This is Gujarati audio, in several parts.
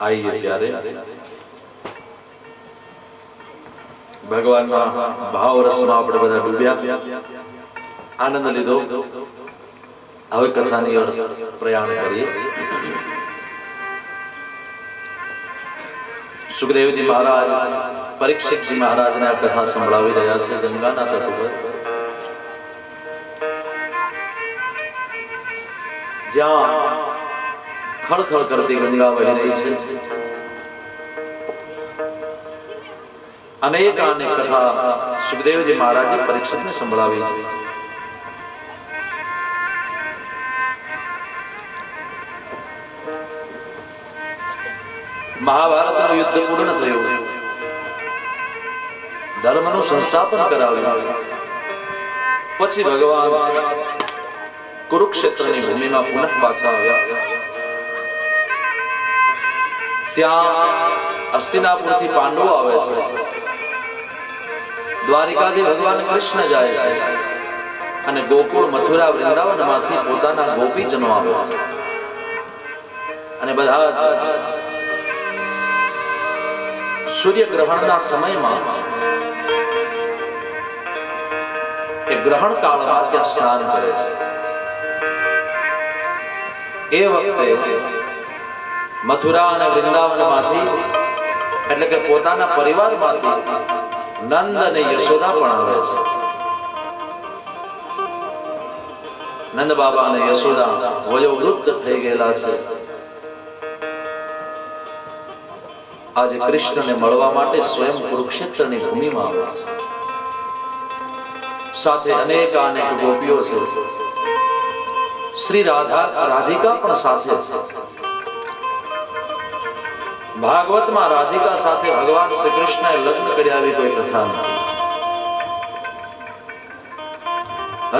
આઈએ ત્યારે ભગવાનના ભાવ રસમાં આપણે બધા ડૂબ્યા, આનંદ લીધો. હવે કથાની ઓર પ્રયાણ કરીએ. સુખદેવજી મહારાજ પરીક્ષિતજી મહારાજને આ કથા સંભળાવી રહ્યા છે ગંગાના તટ ઉપર, જ્યાં ખળખળ કરતી ગંગા વહી રહી છે. અનેક કથા સુખદેવજી મહારાજે પરીક્ષિતને સંભળાવી છે. મહાભારતનું યુદ્ધ પૂર્ણ થયું, ધર્મનું સંસ્થાપન કરાવ્યું. પછી ભગવાન કુરુક્ષેત્રની ભૂમિમાં પુનઃ પાછા આવ્યા. ત્યાં હસ્તિનાપુરથી પાંડવો આવે છે, દ્વારિકાથી ભગવાન કૃષ્ણ જાય છે અને ગોકુળ મથુરા વૃંદાવનમાંથી પોતાના ગોપીજનો આવે છે. અને બધા સૂર્યગ્રહણના સમયમાં એ ગ્રહણ કાળમાં ત્યાં સ્નાન કરે છે. એ વખતે મથુરા અને વૃંદાવનમાંથી એટલે કે પોતાના પરિવારમાંથી નંદ અને યશોદા પણ આવે છે. નંદ બાબા અને યશોદા વયોવૃદ્ધ થઈ ગયેલા છે. આજે કૃષ્ણને મળવા માટે સ્વયં કુરુક્ષેત્રની ભૂમિમાં આવ્યા છે. સાથે અનેક ગોપીઓ છે. શ્રી રાધિકા પણ સાથે છે. ભાગવતમાં રાધિકા સાથે ભગવાન શ્રી કૃષ્ણએ લગ્ન કર્યા એવી કોઈ કથા નથી.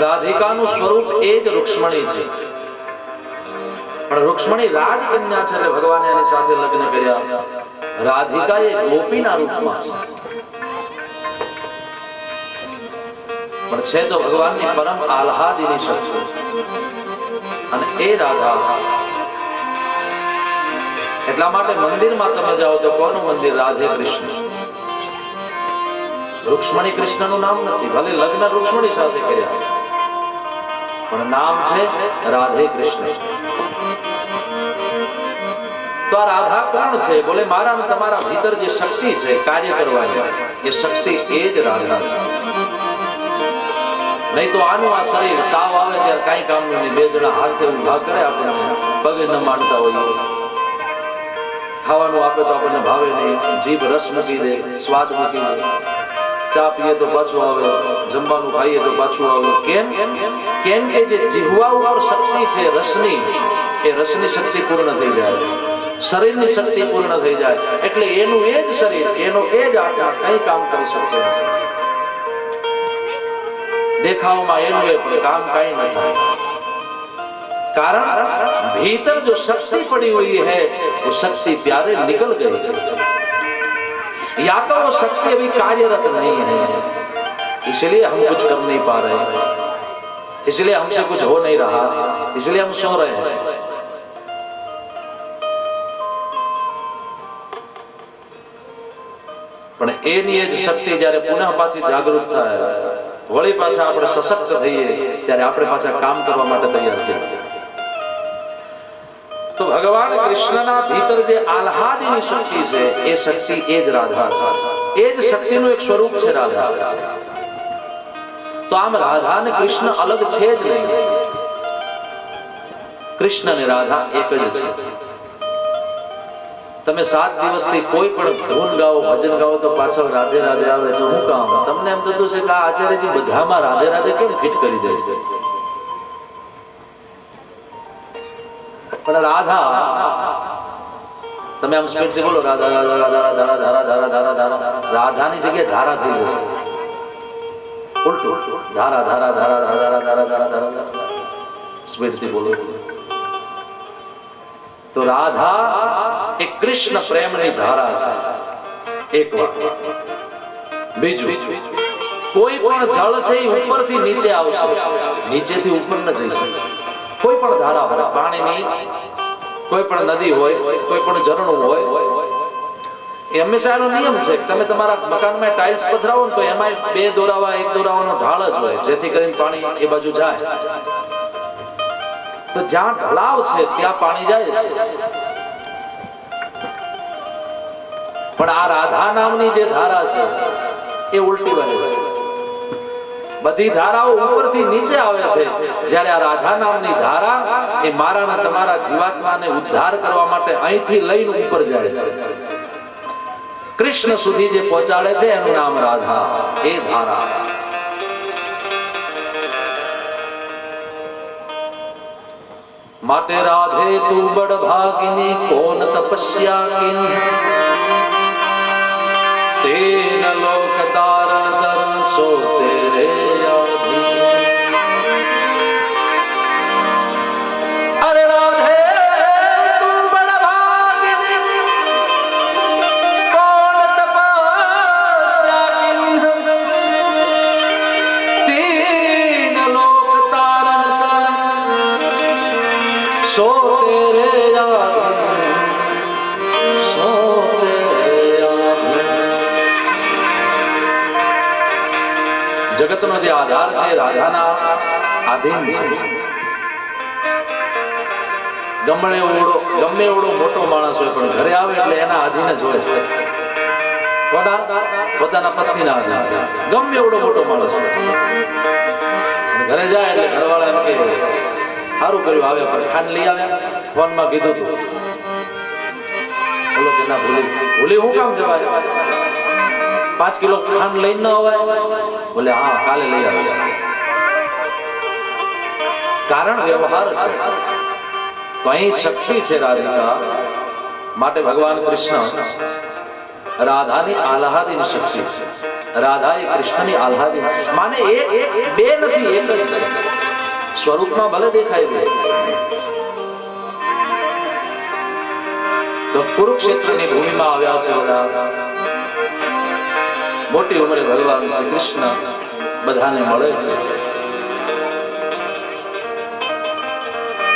રાધિકાનું સ્વરૂપ એ જ રૂક્ષ્મણી છે, પણ રૂક્ષ્મણી રાજકન્યા છે એટલે ભગવાને એની સાથે લગ્ન કર્યા. રાધિકા એ ગોપીના રૂપમાં છે, પણ છે તો ભગવાનની પરમ આહ્લાદિની શક્તિ. અને એ રાધા, એટલા માટે મંદિરમાં તમે જાઓ તો કોનું મંદિર? રાધે કૃષ્ણ. રૂક્ષ્મણી કૃષ્ણનું નામ નથી, ભલે લગ્ન રૂક્ષ્મણી સાથે કર્યા, પણ નામ છે રાધે કૃષ્ણ. તો આ રાધા કોણ છે? બોલે મારા અને તમારા ભીતર જે શક્તિ છે કાર્ય કરવાની, એ શક્તિ એ જ રાધા છે. નહીં તો આનું આ શરીર તાવ આવે ત્યારે કઈ કામનું નહીં. બે જણા હાથે ઉભા કરે, આપણને પગે ન માંડતા હોય. ખાવાનું આપે તો આપણને ભાવે નહીં, જીભ રસ મૂકી દે, સ્વાદ મૂકી દે. ચા પીએ તો પાછું આવે, જમવાનું ખાઈએ તો પાછું આવે. કેમ કે જે જીહવા ઉપર શક્તિ છે રસની, એ રસની શક્તિ પૂર્ણ થઈ જાય, શરીરની શક્તિ પૂર્ણ થઈ જાય. એટલે એનું એ જ શરીર, એનો એ જ આત્મા કઈ કામ કરી શકતો નથી. દેખાવમાં એનું એ કામ કઈ ન થાય, कारण भीतर जो शक्ति पड़ी हुई है वो शक्ति प्यारे निकल गई, या तो वो शक्ति अभी कार्यरत नहीं है, इसलिए हम कुछ कर नहीं पा रहे हैं, इसलिए हमसे कुछ हो नहीं रहा, इसलिए हम सो रहे हैं. પણ એની જ શક્તિ જ્યારે પુનઃ પાછી જાગૃત થાય, વળી પાછા આપણે સશક્ત થઈએ, ત્યારે આપણે પાછા કામ કરવા માટે તૈયાર થઈએ. તો ભગવાન કૃષ્ણના ભીતર જે આહ્લાદની શક્તિ છે, એ શક્તિ એ જ રાધા છે. એ જ શક્તિનું એક સ્વરૂપ છે રાધા. તો આમ રાધા અને કૃષ્ણ અલગ છે જ નહીં. કૃષ્ણ અને રાધા એક જ છે. તમે 7 દિવસથી કોઈ પણ ધૂન ગાઓ, ભજન ગાઓ તો પાછળ રાધે રાધે આવે છે. હું કામ? તમને એમ થતું છે કે આ આચાર્યજી બધામાં રાધે રાધે કેમ ફિટ કરી દે છે? પણ રાધા, તમે આમ સ્પીડથી બોલો રાધા રાધા રાધા રાધા રાધા રાધા રાધા, રાધાની જગ્યાએ ધારા થઈ જશે. ઉલટું ધારા ધારા ધારા ધારા ધારા ધારા ધારા, સ્પીડથી બોલો. તો રાધા એ કૃષ્ણ પ્રેમની ધારા છે. એક વાત. બીજું, કોઈ પણ જળ છે એ ઉપરથી નીચે આવશે, નીચેથી ઉપર ન જઈ શકે. કોઈ પણ ધારા પાણીની કોઈ પણ નદી હોય, કોઈ પણ ઝરણું હોય, એ હંમેશા એનો નિયમ છે કે તમે તમારા મકાનમાં ટાઇલ્સ પથરાવો ને તો એમાં બે દોરાવા એક દોરાવાનો ઢાળ જ હોય, જેથી કરીને પાણી એ બાજુ જાય. તો જ્યાં ઢળાવ છે ત્યાં પાણી જાય છે. પણ આ રાધા નામની જે ધારા છે એ ઉલટી વહે છે. બધી ધારાઓ ઉપરથી નીચે આવે છે, જ્યારે આ રાધા નામની ધારા એ મારા અને તમારા જીવાત્માને ઉદ્ધાર કરવા માટે અહીંથી લઈને ઉપર જાય છે. કૃષ્ણ સુધી જે પહોંચાડે છે એનું નામ રાધા, એ ધારા. માટે રાધે તું બડ ભાગિની કોન તપસ્યા કિન તેન લોક તારણ તરણ સો તેરે આધીન. અરે રાધે તું બડ ભાગિની કોન તપસ્યા કિન તેન લોક તારણ તરણ સો તેરે આધીન, સો તેરે આધીન. જગતનો જે આધાર છે રાધાના આધીન છે. ગમે એવડો મોટો માણસ હોય પણ ઘરે આવે એટલે એના આધીન જ હોય. પોતાના પત્નીના આધીન. ગમે એવડો મોટો માણસ હોય ઘરે જાય એટલે ઘરવાળા એમ કે સારું કર્યું આવે પણ ખાંડ લઈ આવ્યા. ફોનમાં કીધું હતું બોલો કે ના ભૂલી હું કામ જવાય, 5 કિલો ખાંડ લઈને ન અવાય? બોલે હા કાલે લઈ આવે. કારણ વ્યવહાર છે. તો અહીં શક્તિ છે રાધિકા. માટે ભગવાન કૃષ્ણ રાધાની આહ્લાદિન શક્તિ છે. રાધા એ કૃષ્ણની આહ્લાદિન, માને એક બે નથી, એક જ છે. સ્વરૂપમાં ભલે દેખાય છે. તો કુરુક્ષેત્રની ભૂમિમાં આવ્યા છે બધા. મોટી ઉંમરે ભગવાન શ્રી કૃષ્ણ બધાને મળે છે.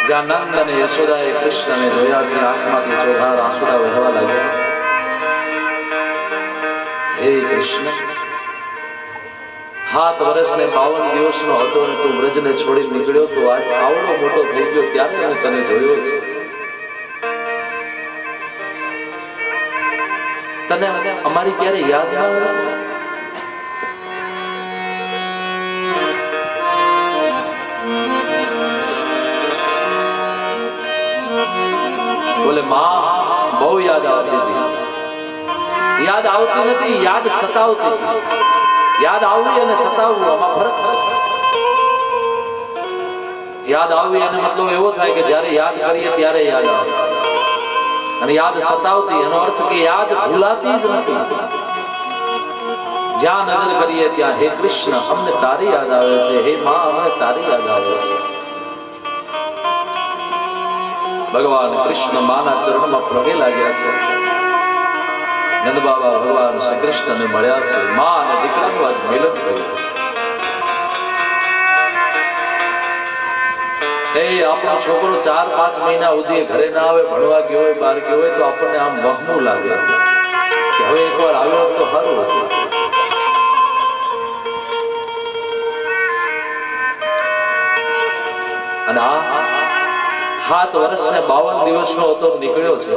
જ્યાં નંદ અને યશોદાએ કૃષ્ણને જોયા છે, આંખમાંથી ચોધાર આંસુડા વહેવા લાગ્યા. હે કૃષ્ણ, 7 વર્ષ ને 52 દિવસનો હતો ને તું વ્રજને છોડી નીકળ્યો, તો આજ આવડો મોટો થઈ ગયો ત્યારે અમે તને જોયો છે. તને અમારી ક્યારે યાદ ના આવે? બોલે માં બહુ યાદ આવતી હતી. યાદ આવતી નથી, યાદ સતાવતી હતી. યાદ આવવી અને સતાવવું આમાં ફરક છે. યાદ આવવી એનો મતલબ એવો થાય કે જ્યારે યાદ કરીએ ત્યારે યાદ આવે, અને યાદ સતાવતી એનો અર્થ કે યાદ ભૂલાતી જ નથી. જ્યાં નજર કરીએ ત્યાં હે કૃષ્ણ અમને તારી યાદ આવે છે, હે માં અમને તારી યાદ આવે છે. ભગવાન કૃષ્ણ માના ચરણમાં પગે લાગ્યા છે. નંદ બાબા ભગવાન શ્રી કૃષ્ણને મળ્યા છે. માં અને દીકરાનું આજ મિલન થયું. એ આપણો છોકરો 4-5 મહિના સુધી ઘરે ના આવે, ભણવા ગયો હોય, બહાર ગયો હોય, તો આપણને આમ વહમું લાગે કે હવે એકવાર આવ્યો તો સારું હતું. અને આ 7 વર્ષ ને 52 દિવસનો હતો, નીકળ્યો છે.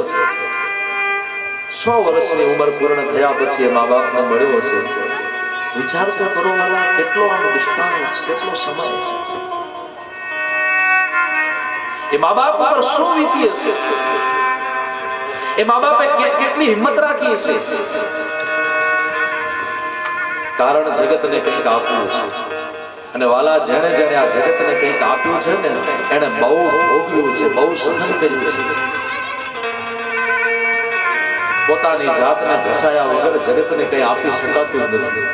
100 વર્ષની ઉંમર પૂર્ણ થયા પછી એ મા બાપને મળ્યો હશે. વિચાર તો કરો વાલા, કેટલો આમ ડિસ્ટન્સ, કેટલો સમય. એ મા બાપ પર શું વીતી હશે? એ મા બાપે કેટલી હિંમત રાખી હશે? કારણ જગતને કંઈક આપ્યું છે. અને વાલા, જેણે જેણે આ જગતને કંઈક આપ્યું છે ને, એને બહુ ભોગવ્યું છે, બહુ સહન કર્યું છે. પોતાની જાતને ઘસાયા વગર જગતને કંઈ આપી શકાતું નથી.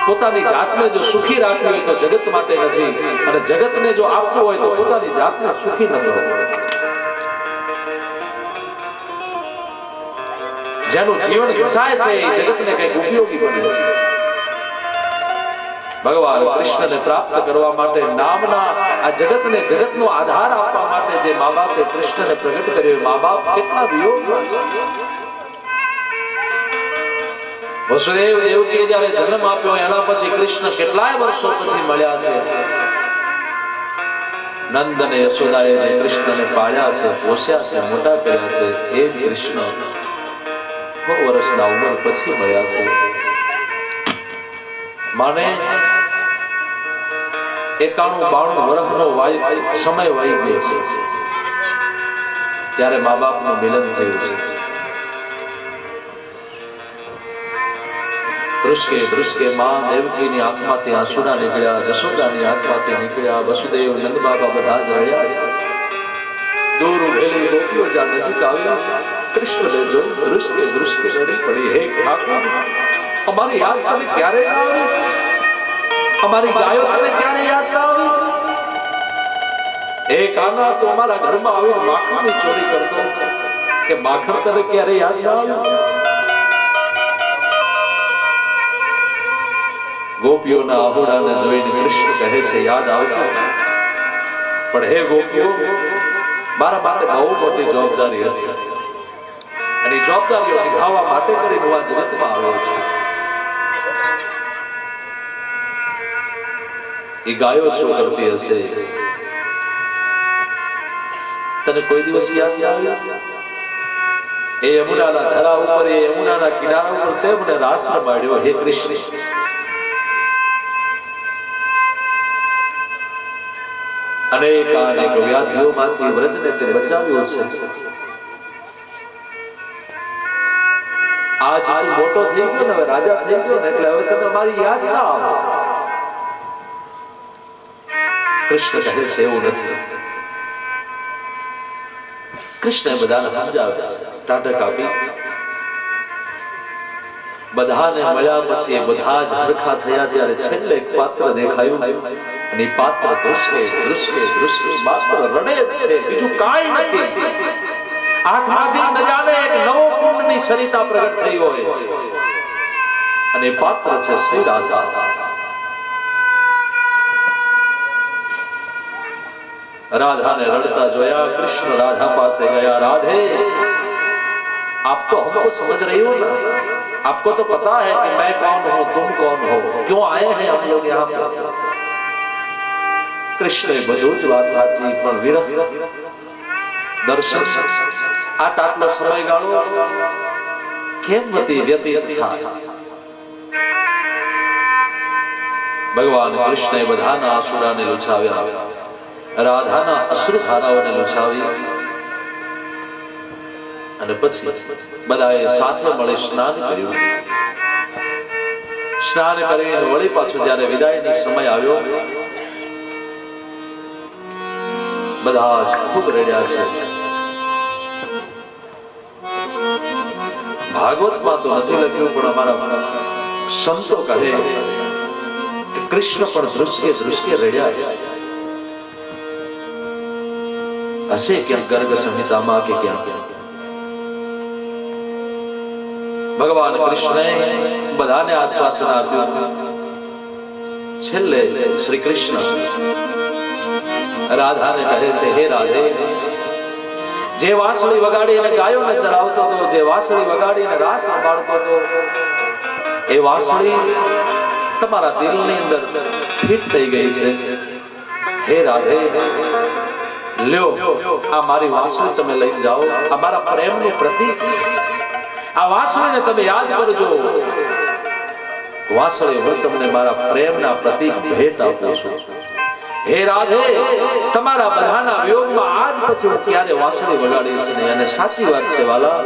પોતાની જાતને જો સુખી રાખવી હોય તો જગત માટે નથી, અને જગતને જો આપવું હોય તો પોતાની જાતને સુખી ન કરો. જેનું જીવન ઘસાય છે એ જગતને કંઈક ઉપયોગી બને છે. ભગવાન કૃષ્ણને પ્રાપ્ત કરવા માટે નામના આ જગતને જગતનો આધાર આપવા માટે જે મા બાપે કૃષ્ણને પ્રગટ કર્યો, મા બાપ કેટલા વિયોગમાં છે. વસુદેવ દેવકીએ જ્યારે જન્મ આપ્યો એના પછી કૃષ્ણ કેટલાય વર્ષો પછી મળ્યા છે. નંદ અને યશોદાએ જે કૃષ્ણને પાળ્યા છે, પોષ્યા છે, મોટા કર્યા છે, એ જ કૃષ્ણ બહુ વર્ષના ઉંમર પછી મળ્યા છે. માને 91-92 વર્ષનો સમય વહી ગયો છે ત્યારે મા બાપનું મિલન થયું છે. ધ્રુસકે માં દેવકીની આંખમાંથી આંસુડા નીકળ્યા, જશોદાની આંખમાંથી નીકળ્યા. વસુદેવ નંદ બાબા બધા જ રહ્યા છે. દૂર ઉભેલી ગોપીઓ જ્યાં નજીક આવી કૃષ્ણને જોઈ ધ્રુસકે રડી પડી. હે ઠાકોર, અમારી યાદ તમે ક્યારે ના આવી? અમારી ગાયો તમે ક્યારે યાદ ના આવી? એક આના તો અમારા ઘરમાં આવી માખણની ચોરી કરતો કે માખણ તને ક્યારે યાદ ના આવી? ગોપીઓના આહોડાને જોઈને કૃષ્ણ કહે છે યાદ આવતું, પણ હે ગોપીઓ, મારા માટે બહુ મોટી જવાબદારી હતી અને જવાબદારીઓ નિભાવવા માટે કરીને હું આ જગતમાં આવ્યો છું. એ ગાયો શું કરતી હશે તને કોઈ દિવસ યાદ આવ્યા? એ યમુનાના ધરા ઉપર, એ યમુનાના કિનારા ઉપર તેમને રાસ રમાડ્યો. હે કૃષ્ણ, અનેક વ્યાધિઓમાંથી વ્રજને તે બચાવ્યો છે. આજ તું મોટો થઈ ગયો ને, હવે રાજા થઈ ગયો ને, એટલે હવે તને મારી યાદ ના આવે. કૃષ્ણ કહે છે એવું નથી. કૃષ્ણ બધાને સમજાવે છે, ટાટક આપી. બધાને મળ્યા પછી બધા જ હરખા થયા ત્યારે છેલ્લે એક પાત્ર દેખાયું અને પાત્ર ધ્રુસકે માત્ર રડે જ છે, બીજું કાંઈ નથી. આંખમાંથી ન જાણે એક નવો કુંડની સરિતા પ્રગટ થઈ હોય અને પાત્ર છે શ્રી રાધા. રાધાને રડતા જોયા, કૃષ્ણ રાધા પાસે ગયા. राधे, आप तो हमको समझ रही हो ना? आपको तो पता है कि मैं कौन हूं, तुम कौन हो, क्यों आए हैं हम लोग यहाँ पर? कृष्ण બધું જ વાત સાચી, પણ વિરહ દર્શન આ આટલો સમયગાળો કેમ વ્યતીત થાય? ભગવાન કૃષ્ણએ બધાના આંસુડાને લૂછાવ્યા, રાધાના અશ્રુધારાઓને લૂછાવી અને પછી બધાએ સાથે મળી સ્નાન કર્યું. સ્નાન કરીને વળી પાછું જ્યારે વિદાયનો સમય આવ્યો, બધા જ ખૂબ રડ્યા છે. ભાગવતમાં તો નથી લખ્યું, પણ અમારા સંતો કહે કે કૃષ્ણ પણ ધ્રુસકે રડ્યા છે. હશે ક્યાંક ગર્ગ સંહિતામાં કે ક્યાંક. ભગવાન કૃષ્ણએ બધાને આશ્વાસન આપ્યું. છેલ્લે શ્રી કૃષ્ણ રાધાને કહે છે, હે રાધે, જે વાંસળી વગાડીને ગાયોને ચરાવતો હતો, જે વાંસળી વગાડીને રાસ રમાડતો હતો, એ વાંસળી તમારા દિલની અંદર ફિટ થઈ ગઈ છે. હે રાધે, લ્યો આ મારી વાંસળી તમે લઈ જાઓ, આ મારા પ્રેમનું પ્રતીક છે. આ વાંસળીને તમે યાદ કરજો. વાંસળી હું તમને મારા પ્રેમના પ્રતીક ભેટ આપું છું. હે રાધે, તમારા બધાના વિયોગમાં આજ પછી હું ક્યારે વાંસળી વગાડીશ નહીં. અને સાચી વાત છે વાલા,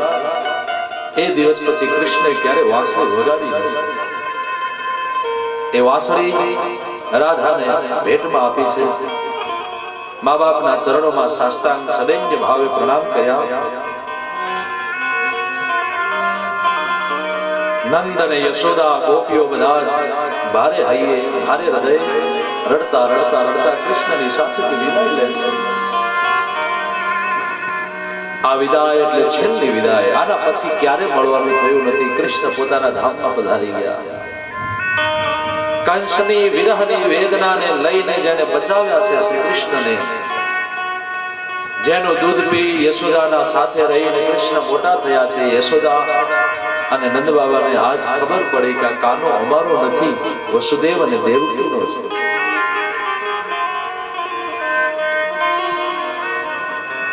એ દિવસ પછી કૃષ્ણે ક્યારે વાંસળી વગાડી નહીં. એ વાંસળી રાધાને ભેટમાં આપી છે. મા બાપના ચરણોમાં સાષ્ટાંગ સદૈન્ય ભાવે પ્રણામ કર્યા. નંદ અને યશોદા ગોપીઓ બધા ભારે હૈયે ભારે હૃદય રડતા કૃષ્ણની સાથેથી વિદાય લે છે. આ વિદાય એટલે છેલ્લી વિદાય. આના પછી ક્યારે મળવાનું થયું નથી. કૃષ્ણ પોતાના ધામમાં પધારી ગયા. કંસની વિરહની વેદનાને લઈને જેને બચાવ્યા છે શ્રી કૃષ્ણને, જેનું દૂધ પી યશોદાના સાથે રહીને કૃષ્ણ મોટા થયા છે, યશોદા અને નંદ બાબાને આજ ખબર પડી કે આ કાનો અમારો નથી, વસુદેવ અને દેવકીનો છે.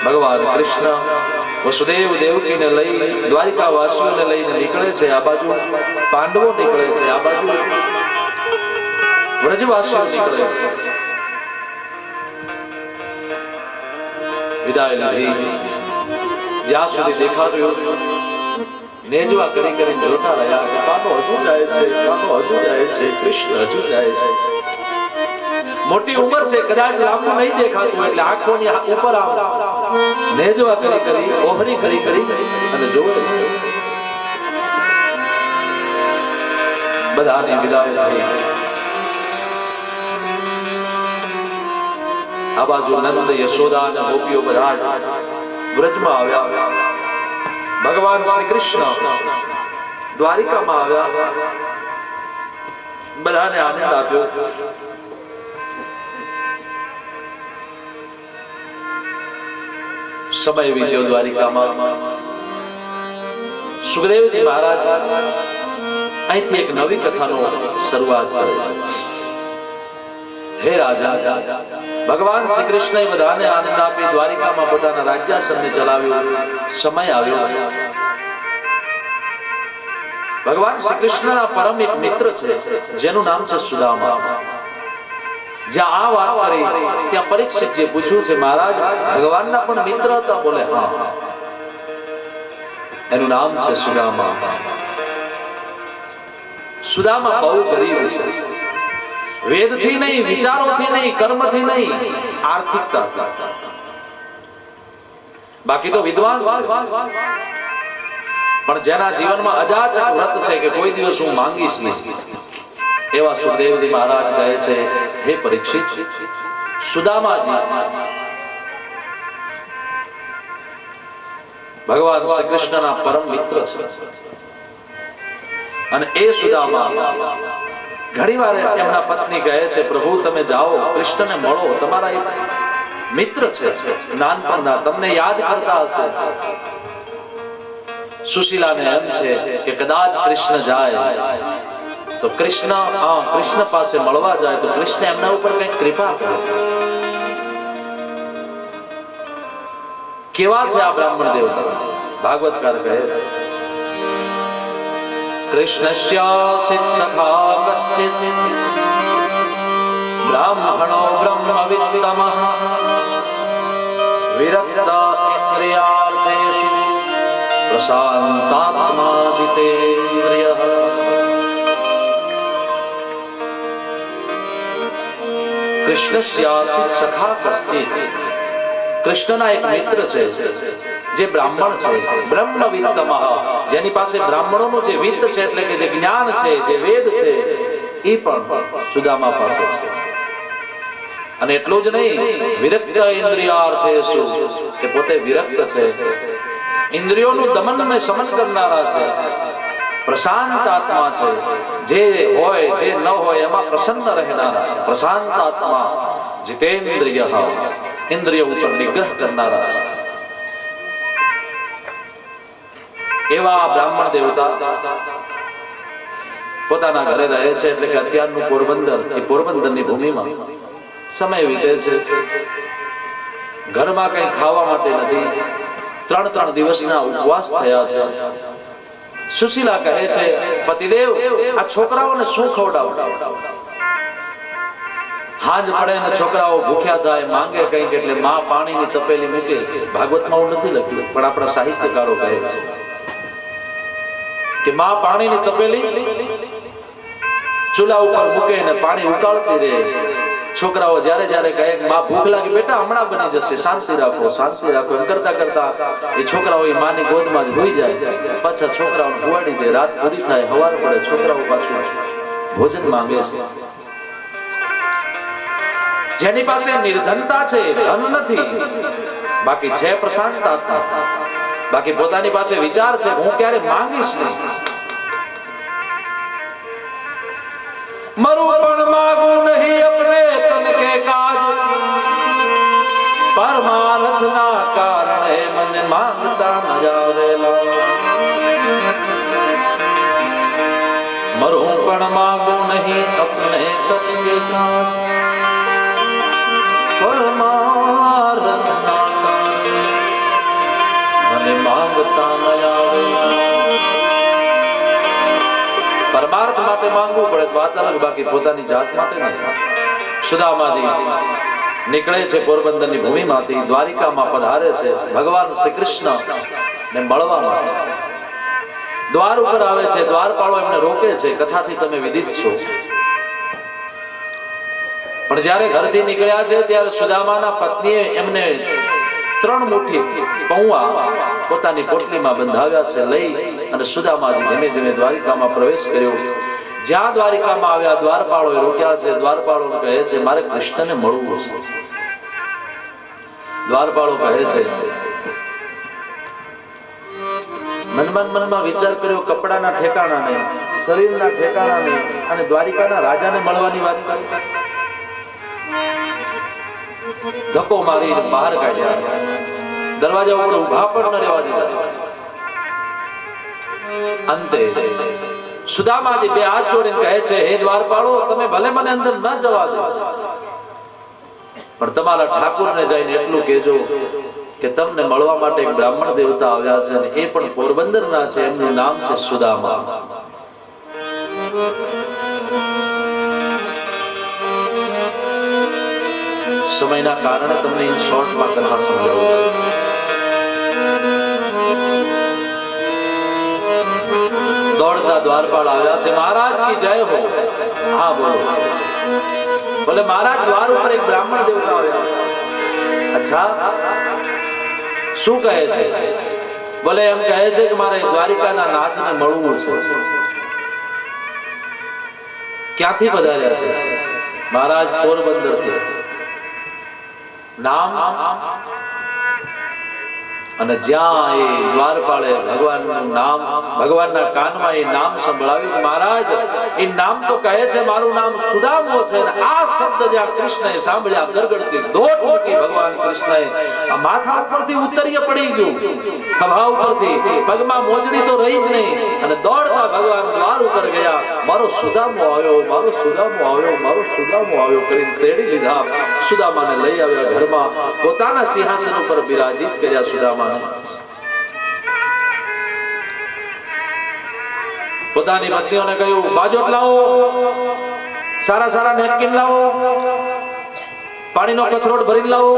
ભગવાન કૃષ્ણ વસુદેવ દેવકીને લઈ દ્વારિકા વાસીઓને લઈને નીકળે છે. આ બાજુ પાંડવો નીકળે છે, આ બાજુ વ્રજવાસીઓ નીકળે છે. વિદાય લીધી. જ્યાં સુધી દેખાતું નેજવા કરી કરીને જોતા રહ્યા કે કાનો હજુ જાય છે, કાનો હજુ જાય છે, કૃષ્ણ હજુ જાય છે. મોટી ઉંમર છે, કદાચ લાંબુ નહીં દેખાતું એટલે આંખોની ઉપર નેજવા કરી કરી ઓહરી કરી કરી અને જોવે છે. બધાની વિદાય થઈ. આ બાજુ નંદ યશોદા અને ગોપીઓ બધા વ્રજમાં આવ્યા. ભગવાન શ્રી કૃષ્ણ દ્વારિકામાં આવ્યા, બધાને આનંદ આપ્યો. સમય વીત્યો દ્વારિકામાં. સુખદેવજી મહારાજ અહીંથી એક નવી કથાનો શરૂઆત કરે. હે રાજા, ભગવાન શ્રી કૃષ્ણએ બધાને આનંદ આપી દ્વારિકામાં પોતાના રાજ્યાસનને ચલાવ્યું. સમય આવ્યો. ભગવાન શ્રી કૃષ્ણના પરમ એક મિત્ર છે જેનું નામ છે સુદામા. જ્યાં આ વાત કરી ત્યાં પરીક્ષિતજીએ પૂછ્યું છે, મહારાજ ભગવાનના પણ મિત્ર હતા? બોલે હા. એનું નામ છે સુદામા. સુદામા બહુ ગરીબ છે. વેદથી નહીં, વિચારોથી નહીં, કર્મથી નહીં, આર્થિકતા. બાકી તો વિદ્વાન છે, પણ જેના જીવનમાં અજાચક વ્રત છે કે કોઈ દિવસ હું માંગીશ નહીં. એવા સુખદેવજી મહારાજ કહે છે, હે પરીક્ષિત, સુદામાજી ભગવાન શ્રી કૃષ્ણના પરમ મિત્ર છે. અને એ સુદામા ઘણીવાર એમના પત્ની કહે છે, પ્રભુ તમે જાઓ, કૃષ્ણને મળો, તમારા એક મિત્ર છે નાનપણના, તમને યાદ કરતા હશે. સુશીલાને એમ છે કે કદાચ કૃષ્ણ જાય તો કૃષ્ણ પાસે મળવા જાય તો કૃષ્ણ એમના ઉપર કઈ કૃપા કરે. કેવા છે આ બ્રાહ્મણ દેવતા? ભાગવતકાર કહે છે, કૃષ્ણસ્યાસિત સખા કશ્ચિત બ્રાહ્મણો બ્રહ્મવિત્તમઃ વિરક્તા ઇન્દ્રિયાર્થેષુ પ્રશાંતાત્મા જીતેન્દ્રિયઃ. કૃષ્ણસ્યાસિત સખા કશ્ચિત, કૃષ્ણના એક મિત્ર છે જે બ્રાહ્મણ છે, બ્રહ્મવિત્તમઃ, જેની પાસે બ્રાહ્મણોનું જે વિત્ત છે એટલે કે જે જ્ઞાન છે, જે વેદ છે, એ પણ સુદામા પાસે છે. અને એટલું જ નહીં, વિરક્ત ઇન્દ્રિયાર્થેષુ, કે પોતે વિરક્ત છે, ઇન્દ્રિયોનું દમન અને શમન કરનારા છે, પ્રશાંત આત્મા છે, જે હોય જે ન હોય એમાં પ્રસન્ન રહેનારા, પ્રશાંત આત્મા, જીતેન્દ્રિય, ઇન્દ્રિયો ઉપર નિગ્રહ કરનારા છે. એવા બ્રાહ્મણ દેવતા પોતાના ઘરે રહે છે. એટલે કે અત્યારનું પોરબંદર, એ પોરબંદરની ભૂમિમાં સમય વીતે છે. ઘરમાં કઈ ખાવા માટે નથી. 3 દિવસના ઉપવાસ થયા છે. સુશીલા કહે છે, પતિદેવ આ છોકરાઓને શું ખવડાવું? હાંજ પડે ને છોકરાઓ ભૂખ્યા થાય, માંગે કંઈક એટલે માં પાણીની તપેલી મૂકે. ભાગવતમાં હું નથી લખ્યું, પણ આપણા સાહિત્યકારો કહે છે કે માં પાણીની તપેલી ચૂલા ઉપર મૂકે ને પાણી ઉકાળતી રહે. છોકરાઓ જ્યારે જ્યારે કહે માં ભૂખ લાગી, બેટા હમણાં બની જશે, શાંતિ રાખો, શાંતિ રાખો, એમ કરતા કરતા એ છોકરાઓ એ માની ગોદમાં જ હોઈ જાય. પાછા છોકરાઓને હુવાડી દે. રાત પૂરી થાય, સવાર પડે, છોકરાઓ પાછું ભોજન માંગે છે. જેની પાસે નિર્ધનતા છે, ધન નથી, બાકી છે પ્રશાંત આત્મા, બાકી પોતાની પાસે વિચાર છે હું ક્યારે માંગીશ નહીં. मरु पण मांगू नहीं अपने तन के काज, परमार्थ ना कारणे मन मांगता न जावेला। मरु पण मांगू नहीं अपने तन के काज, परमार्थ ना कारणे मन मांगता न जावेला। परमार्थ माटे માંગવું પડે તો વાત અલગ, બાકી પોતાની જાત માટે નહીં। સુદામાજી નીકળે છે પોરબંદરની ભૂમિમાંથી, દ્વારિકામાં પધારે છે ભગવાન શ્રી કૃષ્ણ ને મળવા માટે। દ્વાર ઉપર આવે છે, દ્વારપાળો એમને રોકે છે, કથાથી તમે વિદિત છો। પણ જ્યારે ઘરથી નીકળ્યા છે ત્યારે સુદામાના પત્નીએ એમને 3 મુઠ્ઠી પૌવા પોતાની પોટલીમાં બંધાવ્યા છે। લઈ અને સુદામાજી ધીમે ધીમે દ્વારિકામાં પ્રવેશ કર્યો। જ્યાં દ્વારિકામાં આવ્યા દ્વારપાળોએ રોક્યા છે। દ્વારપાળો કહે છે મારે કૃષ્ણને મળવું છે। દ્વારપાળો કહે છે, મનમાં વિચાર કર્યો, કપડાના ઠેકાણા નહીં, શરીરના ઠેકાણા નહીં, અને દ્વારિકાના રાજાને મળવાની વાત કરી। ધક્કો મારી બહાર કાઢ્યા, દરવાજા ઉપર ઉભા પણ ન રહેવા દીધા। અંતે સુદામાજી 2 હાથ જોડીને કહે છે, હે દ્વારપાળો, તમે ભલે મને અંદર ન જવા દો, પણ તમારા ઠાકુરને જઈને એટલું કહેજો કે તમને મળવા માટે એક બ્રાહ્મણ દેવતા આવ્યા છે, અને એ પણ પોરબંદરના છે, એમનું નામ છે સુદામા। સમયના કારણે તમને શોર્ટમાં કથા સમજાવું છું। દોડતા દ્વારપાળ આવ્યા છે, મહારાજ કી જય હો। હા બોલો। બોલે મહારાજ, દ્વાર ઉપર એક બ્રાહ્મણ દેવતા આવ્યા। અચ્છા, શું કહે છે? બોલે એમ કહે છે કે મારે દ્વારિકાના નાથને મળવું છે। ક્યાંથી પધાર્યા છે? મહારાજ પોરબંદરથી। નામ? અને જ્યાં એ દ્વારપાળે ભગવાનનું નામ, ભગવાનના કાનમાં એ નામ સંભળાવ્યું, મહારાજ એ નામ તો કહે છે મારું નામ સુદામો છે, અને આ શબ્દ જ્યાં કૃષ્ણએ સાંભળ્યા, ગરગડતી દોટ મૂકી ભગવાન કૃષ્ણએ। આ માથા ઉપરથી ઉતરીએ પડી ગયું, ખભા ઉપરથી, પગમાં મોજડી તો રહી જ નહીં, અને દોડતા ભગવાન દ્વાર ઉપર ગયા। મારો સુદામો આવ્યો, મારો સુદામો આવ્યો, મારો સુદામો આવ્યો કરીને તેડી લીધા। સુદામાને લઈ આવ્યા ઘરમાં, પોતાના સિંહાસન ઉપર બિરાજિત કર્યા સુદામા। પોતાની પત્નીઓને કહ્યું, બાજોટ લાવો, સારા સારા નેપકિન લાવો, પાણીનો કથરોટ ભરીને લાવો।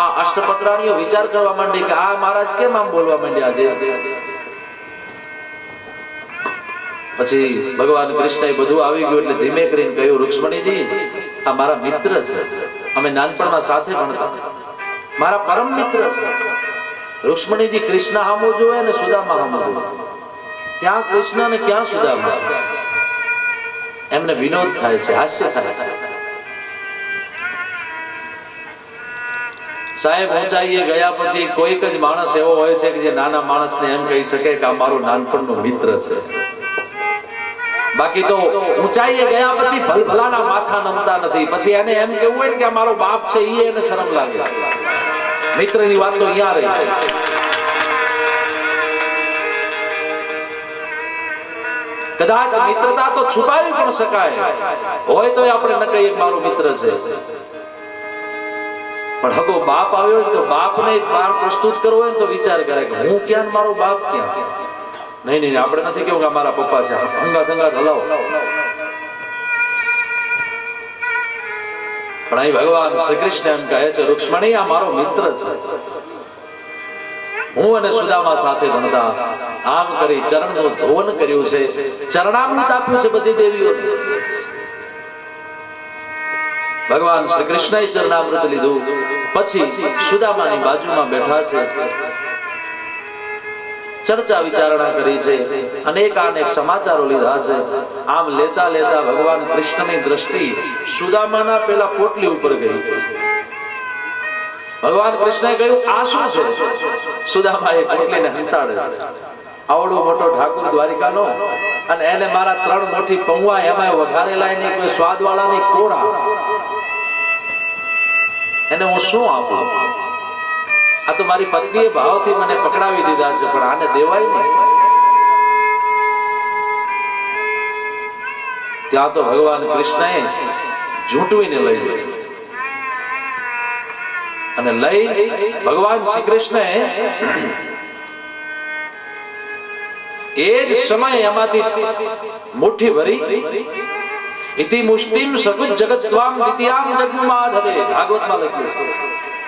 આ અષ્ટપત્રાણીઓ વિચાર કરવા માંડી કે આ મહારાજ કેમ આમ બોલવા માંડ્યા છે। પછી ભગવાન કૃષ્ણએ બધું આવી ગયું એટલે ધીમે કરીને કહ્યું, રૂક્ષ્મણીજી, આ મારા મિત્ર છે, અમે નાનપણમાં સાથે ભણતા, મારા પરમ મિત્ર છે। રૂક્ષ્મણીજી કૃષ્ણ હામો જોવે ને સુદામા હામો જોવે, ક્યાં કૃષ્ણ ને ક્યાં સુદામા, એમને વિનોદ થાય છે, હાસ્ય થાય છે। સાહેબ ઊંચાઈએ ગયા પછી કોઈક જ માણસ એવો હોય છે કે જે નાના માણસને એમ કહી શકે કે આ મારો નાનપણનો મિત્ર છે। બાકી તો ઊંચાઈએ ગયા પછી ભલભલાના માથા નમતા નથી, પછી એને એમ કેવું હોય કે આ મારો બાપ છે, એ એને શરમ લાગે। મિત્રની વાત તો અહીંયા રહી। કદાચ મિત્રતા તો છુપાવી પણ શકાય, હોય તો આપણે ન કહીએ મારો મિત્ર છે, પણ હગો બાપ આવ્યો તો બાપને બહાર પ્રસ્તુત કરવો હોય તો વિચાર કરે કે હું ક્યાં, મારો બાપ ક્યાં। નહીં નહીં, આપણે નથી કેવું કે મારા પપ્પા છે, અંગાત અંગાત હલાવો। પણ અહીં ભગવાન શ્રી કૃષ્ણ એમ કહે છે, રૂક્ષ્મણી, આ મારો મિત્ર છે, હું અને સુદામા સાથે ભણતા। આમ કરી ચરણનું ધોવન કર્યું છે, ચરણામૃત આપ્યું છે બધી દેવીઓને। ભગવાન શ્રી કૃષ્ણએ ચરણામૃત લીધું, પછી સુદામાની બાજુમાં બેઠા છે, ચર્ચા વિચારણા કરી છે, અનેક સમાચારો લીધા છે। આમ લેતા લેતા ભગવાન કૃષ્ણની દ્રષ્ટિ સુદામાના પેલા પોટલી ઉપર ગઈ। ભગવાન કૃષ્ણએ કહ્યું, આ શું છે? સુદામા એ પોટલીને હંતાડે છે। આવડો મોટો ઠાકુર દ્વારિકાનો, અને એને મારા 3 મોટી પૌવા એમાં વઘારેલા, નહીં કોઈ સ્વાદ વાળા નહીં, કોરા, એને હું શું આપું? આ તો મારી પત્નીએ ભાવથી મને પકડાવી દીધા છે, પણ આને દેવાય નહીં. ત્યાં તો ભગવાન કૃષ્ણએ ઝૂંટવીને લઈ લીધું, અને લઈ ભગવાન શ્રી કૃષ્ણએ એ જ સમય એમાંથી મુઠ્ઠી ભરી, ઇતિ મુષ્ટિમ સકુચ જગત્વામ દ્વિતીયામ જગ્માધરે, ભાગવતમાં લખ્યું છે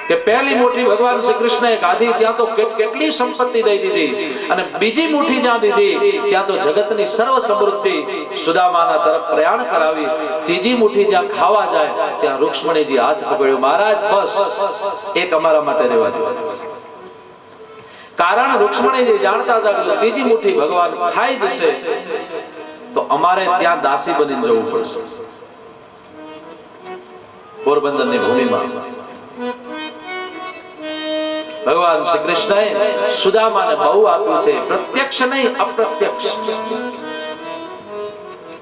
કે પહેલી મુઠ્ઠી ભગવાન શ્રી કૃષ્ણએ ખાધી, ત્યાં તો કેટલી સંપત્તિ દઈ દીધી, અને બીજી મુઠ્ઠી જ્યાં દીધી ત્યાં તો જગતની સર્વ સમૃદ્ધિ સુદામાના તરફ પ્રયાણ કરાવી. ત્રીજી મુઠ્ઠી જ્યાં ખાવા જાય ત્યાં રૂક્ષ્મણીજી હાથ પકડ્યો, મહારાજ બસ એક અમારા માટે રહેવા દો. કારણ રૂક્ષ્મણીજી જાણતા હતા કે ત્રીજી મુઠ્ઠી ભગવાન ખાઈ જશે તો અમારે ત્યાં દાસી બનીને જવું પડશે. પોરબંદરની ભૂમિમાં ભગવાન શ્રી કૃષ્ણએ સુદામાને બહુ આપ્યું છે, પ્રત્યક્ષ નહીં અપ્રત્યક્ષ.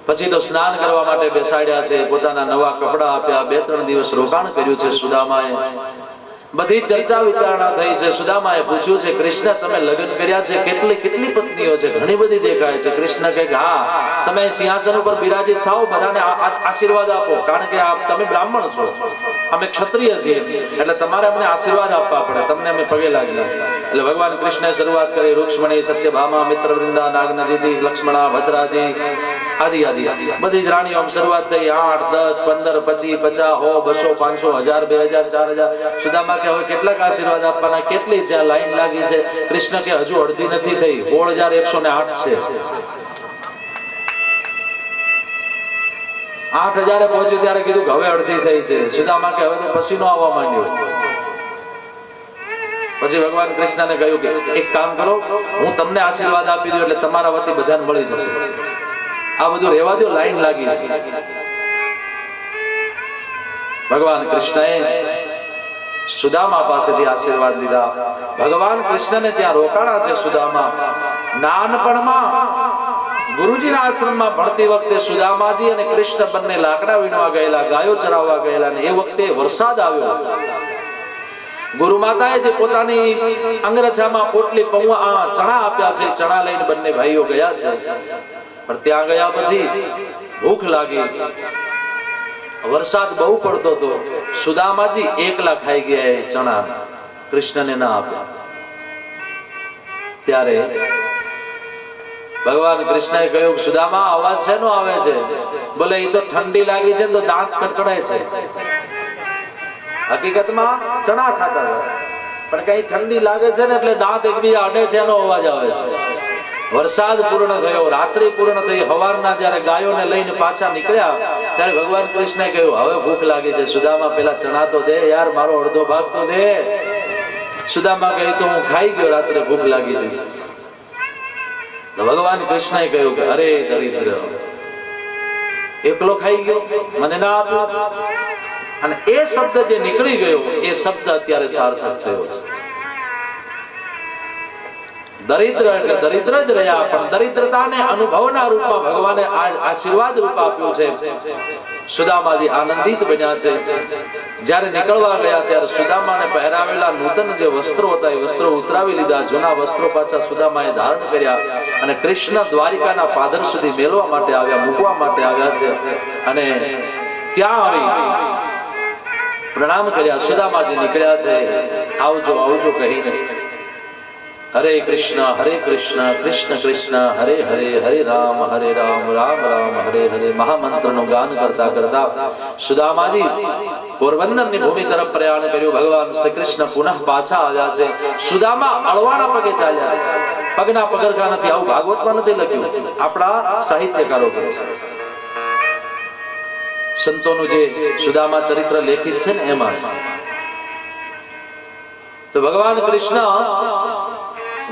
પછી તો સ્નાન કરવા માટે બેસાડ્યા છે, પોતાના નવા કપડા આપ્યા, 2-3 દિવસ રોકાણ કર્યું છે સુદામાએ. બધી ચર્ચા વિચારણા થઈ છે. સુદામાએ પૂછ્યું છે, કૃષ્ણ તમે લગ્ન કર્યા છે, કેટલી પત્નીઓ છે? ઘણી બધી દેખાય છે. કૃષ્ણ કહે કે હા, તમે સિંહાસન ઉપર બિરાજિત થાઓ, બધાને આશીર્વાદ આપો, કારણ કે તમે બ્રાહ્મણ છો, અમે ક્ષત્રિય છીએ, એટલે તમારે અમને આશીર્વાદ આપવા પડે, તમને અમે પગે લાગીએ. એટલે ભગવાન કૃષ્ણએ શરૂઆત કરી, રૂક્ષ્મણી, સત્યભામા, મિત્રવૃંદા, નાગનજીતી, લક્ષ્મણા, ભદ્રાજી આદિ બધી જ રાણીઓ શરૂઆત થઈ. 8, 10, 15, 25, 50, 100, 200, 500, 1000, 2000, 4000. સુદામા કે હવે કેટલાક આશીર્વાદ આપવાના, કેટલી છે લાઈન લાગી છે? કૃષ્ણ કે હજુ અડધી નથી થઈ, 16108 છે. 8000 પહોંચ્યું ત્યારે કીધું કે હવે અડધી થઈ છે. સુદામા કે હવે તો પસીનો આવવા માંડ્યો. પછી ભગવાન કૃષ્ણને કહ્યું કે એક કામ કરો, હું તમને આશીર્વાદ આપી દઉં એટલે તમારા વતી બધાને મળી જશે. આ બધું રહેવા દો, લાઈન લાગી છે. ભગવાન કૃષ્ણએ સુદામા પાસેથી આશીર્વાદ લીધા. ભગવાન કૃષ્ણને ત્યાં રોકાણા છે સુદામા. નાનપણમાં ગુરુજીના આશ્રમમાં ભણતી વખતે સુદામાજી અને કૃષ્ણ બંને લાકડા વીણવા ગયેલા, ગાયો ચરાવવા ગયેલા, અને એ વખતે વરસાદ આવ્યો. ગુરુ માતાએ જે પોતાની અંગરછામાં પોટલી પૌવા ચણા આપ્યા છે, ચણા લઈને બંને ભાઈઓ ગયા છે. પણ ત્યાં ગયા પછી ભૂખ લાગી, વરસાદ બહુ પડતો હતો. સુદામાજી એકલા ખાઈ ગયા એ ચણા, કૃષ્ણને ના આપ્યા. ત્યારે ભગવાન કૃષ્ણએ કહ્યું, સુદામા અવાજ શેનો આવે છે? બોલે એ તો ઠંડી લાગી છે તો દાંત કડકડાય છે. હકીકતમાં ચણા ખાતા હતા, પણ કઈ ઠંડી લાગે છે ને એટલે દાંત એકબીજા અડે છે, એનો અવાજ આવે છે. વરસાદ પૂર્ણ થયો, રાત્રિ પૂર્ણ થઈ, સવારના જયારે ગાયોને લઈને પાછા નીકળ્યા ત્યારે ભગવાન કૃષ્ણએ કહ્યું, હવે ભૂખ લાગી છે, સુદામા પેલા ચણા તો દે યાર, મારો અડધો ભાગ તો દે. સુદામા કહ્યું, તો હું ખાઈ ગયો, રાત્રે ભૂખ લાગી હતી. ભગવાન કૃષ્ણએ કહ્યું કે અરે દરિદ્ર, એકલો ખાઈ ગયો, મને ના આપ્યો. અને એ શબ્દ જે નીકળી ગયો એ શબ્દ અત્યારે સાર્થક થયો છે. દરિદ્ર એટલે દરિદ્ર જ રહ્યા, પણ દરિદ્રતાને અનુભવના રૂપમાં ભગવાને આશીર્વાદ રૂપ આપ્યું છે. સુદામાજી આનંદિત બન્યા છે. જ્યારે નીકળવા ગયા ત્યારે સુદામાને પહેરાવેલા નૂતન જે વસ્ત્રો હતા એ વસ્ત્રો ઉતરાવી લીધા, જૂના વસ્ત્રો પાછા સુદામાએ ધારણ કર્યા, અને કૃષ્ણ દ્વારિકાના પાદર સુધી મેળવા માટે આવ્યા, મૂકવા માટે આવ્યા છે. અને ત્યાં આવી પ્રણામ કર્યા. સુદામાજી નીકળ્યા છે, આવજો આવજો કહીને. હરે કૃષ્ણ કૃષ્ણ કૃષ્ણ હરે હરે, હરે રામ રામ રામ હરે હરે મહામંત્રનું ગાન કરતા કરતા સુદામાજી પોરબંદરની ભૂમિ તરફ પ્રયાણ કર્યું. ભગવાન શ્રી કૃષ્ણ પુનઃ પાછા આવ્યા છે. સુદામા અળવાના પગે ચાલ્યા છે, પગના પગરખા નથી. આવું ભાગવતમાં નથી લખ્યું, આપણા સાહિત્યકારો કહે છે. સંતોનું જે સુદામા ચરિત્ર લેખિત છે ને એમાં છે. તો ભગવાન કૃષ્ણ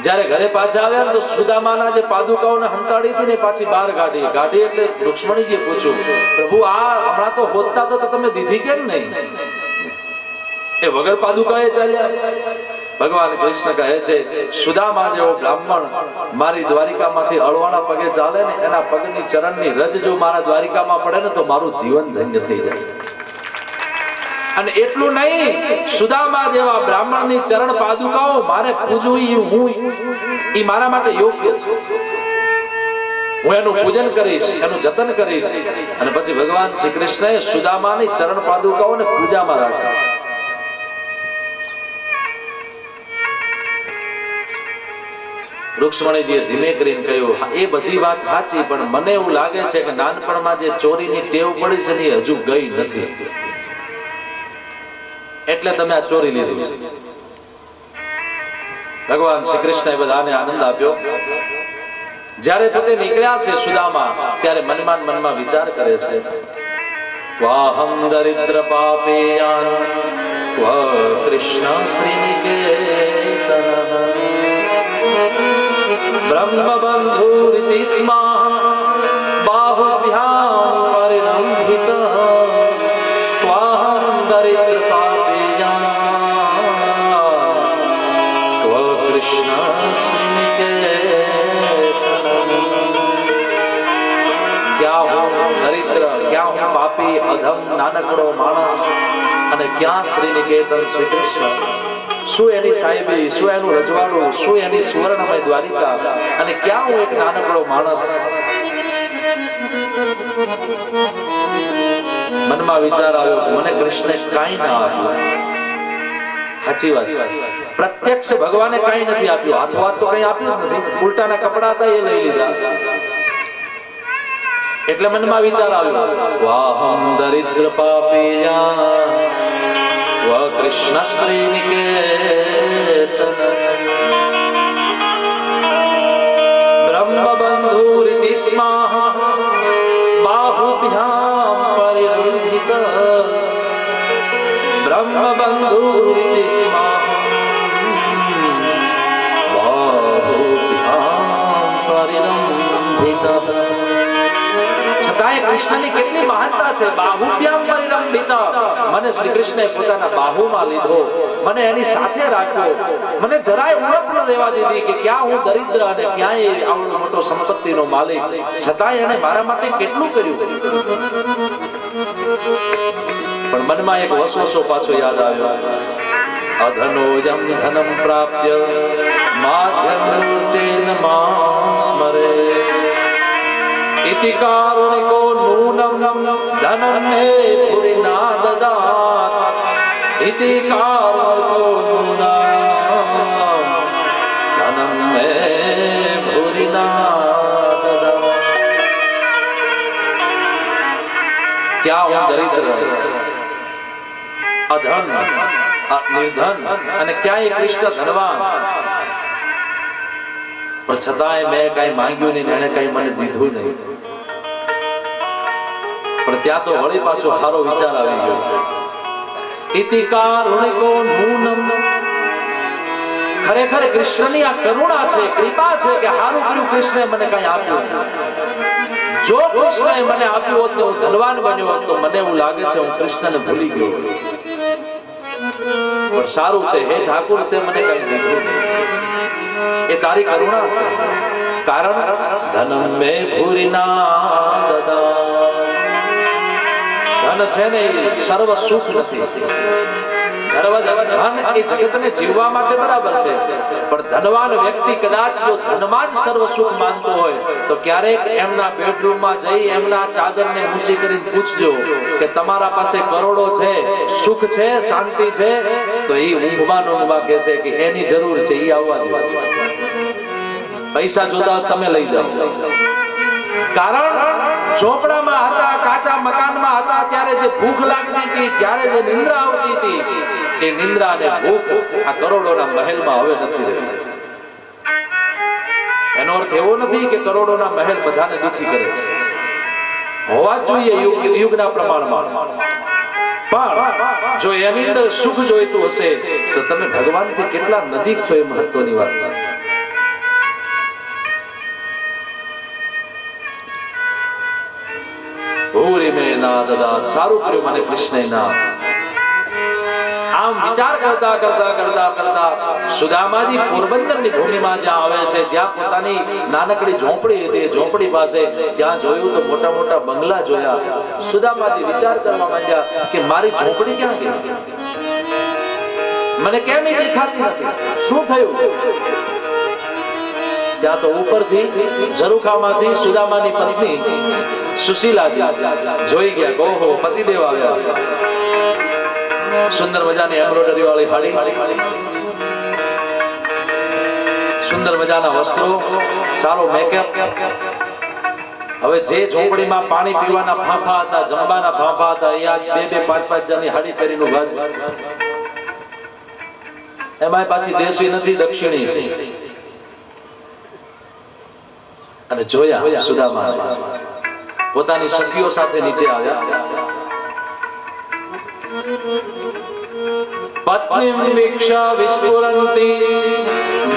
જયારે ઘરે પાછા આવ્યા તો સુદામાના જે પાદુકાઓને હંતાડી હતી ને પાછી બહાર કાઢી એટલે રૂક્ષ્મણીજીએ પૂછ્યું, પ્રભુ આ હમણાં તો હોદતા તો તમે દીધી કેમ નહીં? એ વગર પાદુકાએ ચાલ્યા. ભગવાન કૃષ્ણ કહે છે, સુદામા જેવો બ્રાહ્મણ મારી દ્વારિકામાંથી અળવાના પગે ચાલે ને, એના પગની ચરણની રજ જો મારા દ્વારિકામાં પડે ને તો મારું જીવન ધન્ય થઈ જાય. અને એટલું નહીં, સુદામા જેવા બ્રાહ્મણની ચરણ પાદુકાઓ મારે પૂજવી, એ મારા માટે યોગ્ય છે. હું એનું પૂજન કરીશ, એનું જતન કરીશ. અને પછી ભગવાન શ્રી કૃષ્ણએ સુદામાની ચરણ પાદુકાઓને પૂજામાં રાખ્યા. રૂક્ષ્મણીજીએ ધીમે કરીને કહ્યું, એ બધી વાત સાચી, પણ મને એવું લાગે છે કે નાનપણમાં જે ચોરીની ટેવ પડી છે ને એ હજુ ગઈ નથી, એટલે તમે આ ચોરી લીધું છે. ભગવાન શ્રી કૃષ્ણએ બધાને આનંદ આપ્યો. જ્યારે પોતે નીકળ્યા છે સુદામા, ત્યારે મનમાં વિચાર કરે છે, વાહમ દરિદ્ર પાપેયાન વ કૃષ્ણ શ્રીનિકેતન બ્રહ્મ બંધુરિતિ સ્માહં બાહુભ્યામ પરિરંભિત ત્વાહં દરિદ્ર પાપેયાન ત્વ કૃષ્ણ શ્રીનિકેતન. ક્યાં હું દરિદ્ર, ક્યાં હું પાપી અધમ નાનકડો માણસ, અને ક્યાં શ્રીનિકેતન શ્રી કૃષ્ણ. શું એની સાહેબી, શું એનું રજવાડું, શું એની સુવર્ણમય દ્વારિકા, અને ક્યાં હું એક નાનકડો માણસ. મનમાં વિચાર આવ્યો કે મને કૃષ્ણે કાંઈ ના આપ્યું. સાચી વાત, પ્રત્યક્ષ ભગવાને કાંઈ નથી આપ્યું, હાથોહાથ તો કંઈ આપ્યું જ નથી. ઉલટાના કપડા હતા એ લઈ લીધા. એટલે મનમાં વિચાર આવ્યો, વાહમ દરિદ્ર પાપીયા વ કૃષ્ણ શ્રીનિકેતન બ્રહ્મ બંધુરિતિ સ્માહં બાહુભ્યામ પરિરંભિત બ્રહ્મ બંધુરિતિ સ્માહં બાહુભ્યામ પરિરંભિત. છતાંય કૃષ્ણની કેટલી મહાનતા છે. બાહુભ્યામ પરિરંભિત, મને શ્રી કૃષ્ણે પોતાના બાહુમાં લીધો, મને એની સાથે રાખ્યો, મને જરાય ઉણપ ન દેવા દીધી કે ક્યાં હું દરિદ્ર અને ક્યાંય આવડો મોટો સંપત્તિનો માલિક. છતાંય એને મારા માટે કેટલું કર્યું. પણ મનમાં એક વસવસો પાછો યાદ આવ્યો, અધનોયમ ધનમ પ્રાપ્ય માધ્યમરૂચેન માં સ્મરે ઇતિ કારુણિકો નૂનમ ધનમ મે ભૂરિ ના દદાત ઇતિ કારુણિકો નૂનમ ધનમ મે ભૂરિ ના દદાત. ક્યાં હું દરિદ્ર, અધન, નિર્ધન, અને ક્યાંય કૃષ્ણ ધનવાન, પણ છતાંય મેં કઈ માંગ્યું નહીં, એને કઈ મને દીધું નહીં. પણ ત્યાં તો વળી પાછો સારો વિચાર આવી ગયો, ઇતિ કારુણિકો નૂનમ. ખરેખર કૃષ્ણની આ કરુણા છે, કૃપા છે કે સારું કર્યું કૃષ્ણે મને કઈ આપ્યું. જો કૃષ્ણએ મને આપ્યું હોત તો હું ધનવાન બન્યો હોત, તો મને એવું લાગે છે હું કૃષ્ણને ભૂલી ગયો. પણ સારું છે, હે ઠાકુર, તે મને કઈ દીધું નહીં, એ તારી કરુણા છે. કારણ ધનમ મે ભૂરિ ના દદાત. ધન છે ને એ સર્વ સુખ નથી. ધન એ જગતને જીવવા માટે બરાબર છે, પણ ધનવાન વ્યક્તિ કદાચ જો ધનમાં જ સર્વ સુખ માનતો હોય તો ક્યારેક એમના બેડરૂમમાં જઈ એમના ચાદરને ઊંચી કરીને પૂછજો કે તમારા પાસે કરોડો છે, સુખ છે, શાંતિ છે, તો એ ઊંઘમાં કહેશે કે એની જરૂર છે, એ આવવા દો. પૈસા જોતા તમે લઈ જાઓ. કારણ ઝોપડામાં હતા, કાચા મકાનમાં હતા, ત્યારે જે ભૂખ લાગતી હતી, ત્યારે જે નિંદ્રા આવતી હતી, એ નિંદ્રા અને ભૂખ આ કરોડોના મહેલમાં હવે નથી રહી. એનો અર્થ એવો નથી કે કરોડોના મહેલ બધાને દુખી કરે છે, હોવા જ જોઈએ યુગના પ્રમાણમાં. પણ જો એની અંદર સુખ જોઈતું હશે તો તમે ભગવાનથી કેટલા નજીક છો એ મહત્વની વાત છે. ભૂરિ મે ના દદાત. સારું કર્યું મને કૃષ્ણએ ના. આમ વિચાર કરતા કરતા કરતા કરતા સુદામાજી પોરબંદરની ભૂમિમાં જ્યાં આવે છે, જ્યાં પોતાની નાનકડી ઝોંપડી હતી, ઝોંપડી પાસે ત્યાં જોયું તો મોટા મોટા બંગલા જોયા. સુદામાજી વિચાર કરવા માંડ્યા કે મારી ઝોંપડી ક્યાં ગઈ, મને કેમ એ દેખાતી નથી, શું થયું? ત્યાં તો ઉપરથી ઝરૂખામાંથી સુદામાની પત્ની સુશીલાજી જોઈ ગયા. ઓહો, પતિદેવ આવ્યા છે. સુંદર મજાની એમ્બ્રોઇડરી વાળી સાડી, સુંદર મજાના વસ્ત્રો, સારો મેકઅપ. હવે જે ઝોપડીમાં પાણી પીવાના ફાંફા હતા, જમવાના ફાંફા હતા, એ આજ 2-2, 5-5 જણની હાડી પહેરીને ઉભા છે. એમાં પાછી દેશી નથી, દક્ષિણી છે. અને જોયા સુદામા પોતાની સખીઓ સાથે નીચે આવ્યા. પત્નીમ વિક્ષા વિસ્ફુરંતી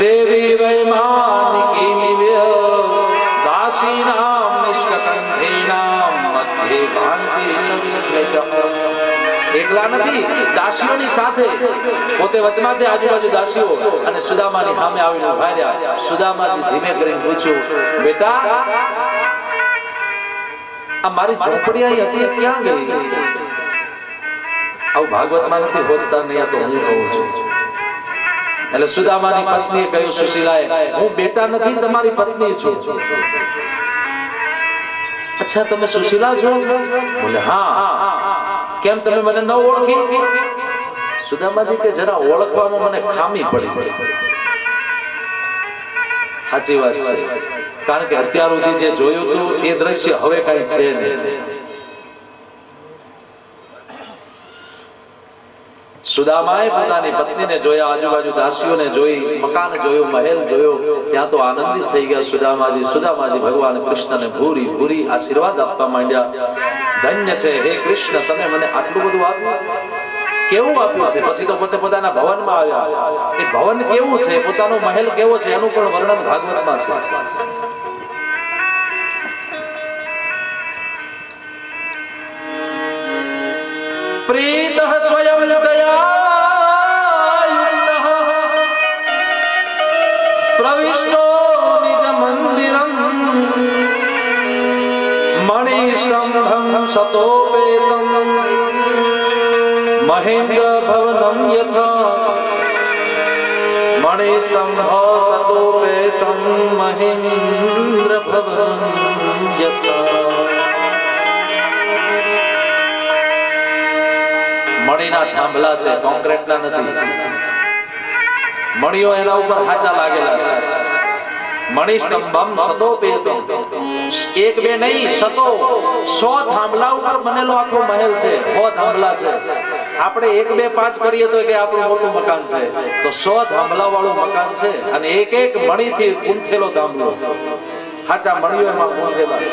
દેવી વૈમાનિકીમિવ્ય દાસીનામ નિષ્કસંધેનામ મધ્યે ભાંતિ સવિસ્મૃતઃ. એકલા નથી, દાસીઓની સાથે પોતે વચમાં છે, આજુબાજુ દાસીઓ. અને સુદામાની સામે આવીને ઉભા રહ્યા. સુદામાજી ધીમે કરીને પૂછ્યું, બેટા આ મારી ઝોપડી અહીં હતી, ક્યાં ગઈ? આવું ભાગવતમાં નથી હોતા, નહીં તો હું કહું છું. એટલે સુદામાની પત્નીએ કહ્યું સુશીલાએ, હું બેટા નથી, તમારી પત્ની છું. અચ્છા, તમે સુશીલા છો? બોલે હા. કેમ તમે મને ન ઓળખી? સુદામાજી કે જરા ઓળખવામાં મને ખામી પડી. સાચી વાત છે, કારણ કે અત્યાર સુધી જે જોયું હતું એ દ્રશ્ય હવે કઈ છે નહીં. સુદામાએ પોતાની પત્નીને જોયા, આજુબાજુ દાસીઓને જોઈ, મકાન જોયું, મહેલ જોયો. ત્યાં તો આનંદિત થઈ ગયા સુદામાજી. સુદામાજી ભગવાન કૃષ્ણને ભૂરી ભૂરી આશીર્વાદ આપવા માંડ્યા. ધન્ય છે હે કૃષ્ણ, તમે મને આટલું બધું આપ્યું. કેવું આપ્યું છે? પછી તો પોતે પોતાના ભવનમાં આવ્યા. એ ભવન કેવું છે, પોતાનો મહેલ કેવો છે, એનું પણ વર્ણન ભાગવતમાં છે. પ્રીતઃ સ્વયં દયાયુક્તઃ પ્રવિષ્ટો નિજ મંદિરં મણિસ્તંભં સતોપેતં મહેન્દ્ર ભવનમ યથા મણિસ્તંભ સતોપેતં મહેન્દ્ર ભવનમ યથા. મણીના થાંભલા છે, કોન્ક્રીટના નથી. મણીઓ એના ઉપર હાચા લાગેલા છે. મણિસ્તંભમ સતોપેતં, એક બે નહીં, 100 થાંભલા ઉપર બનેલો આખો મહેલ છે. 100 થાંભલા છે. આપણે 1, 2, 5 કરીએ તો કે આપણું મોટું મકાન છે, તો 100 થાંભલા વાળું મકાન છે. અને એક એક મણીથી ગૂંથેલો થાંભલો, હાચા મણીઓ એમાં ગૂંથેલા છે.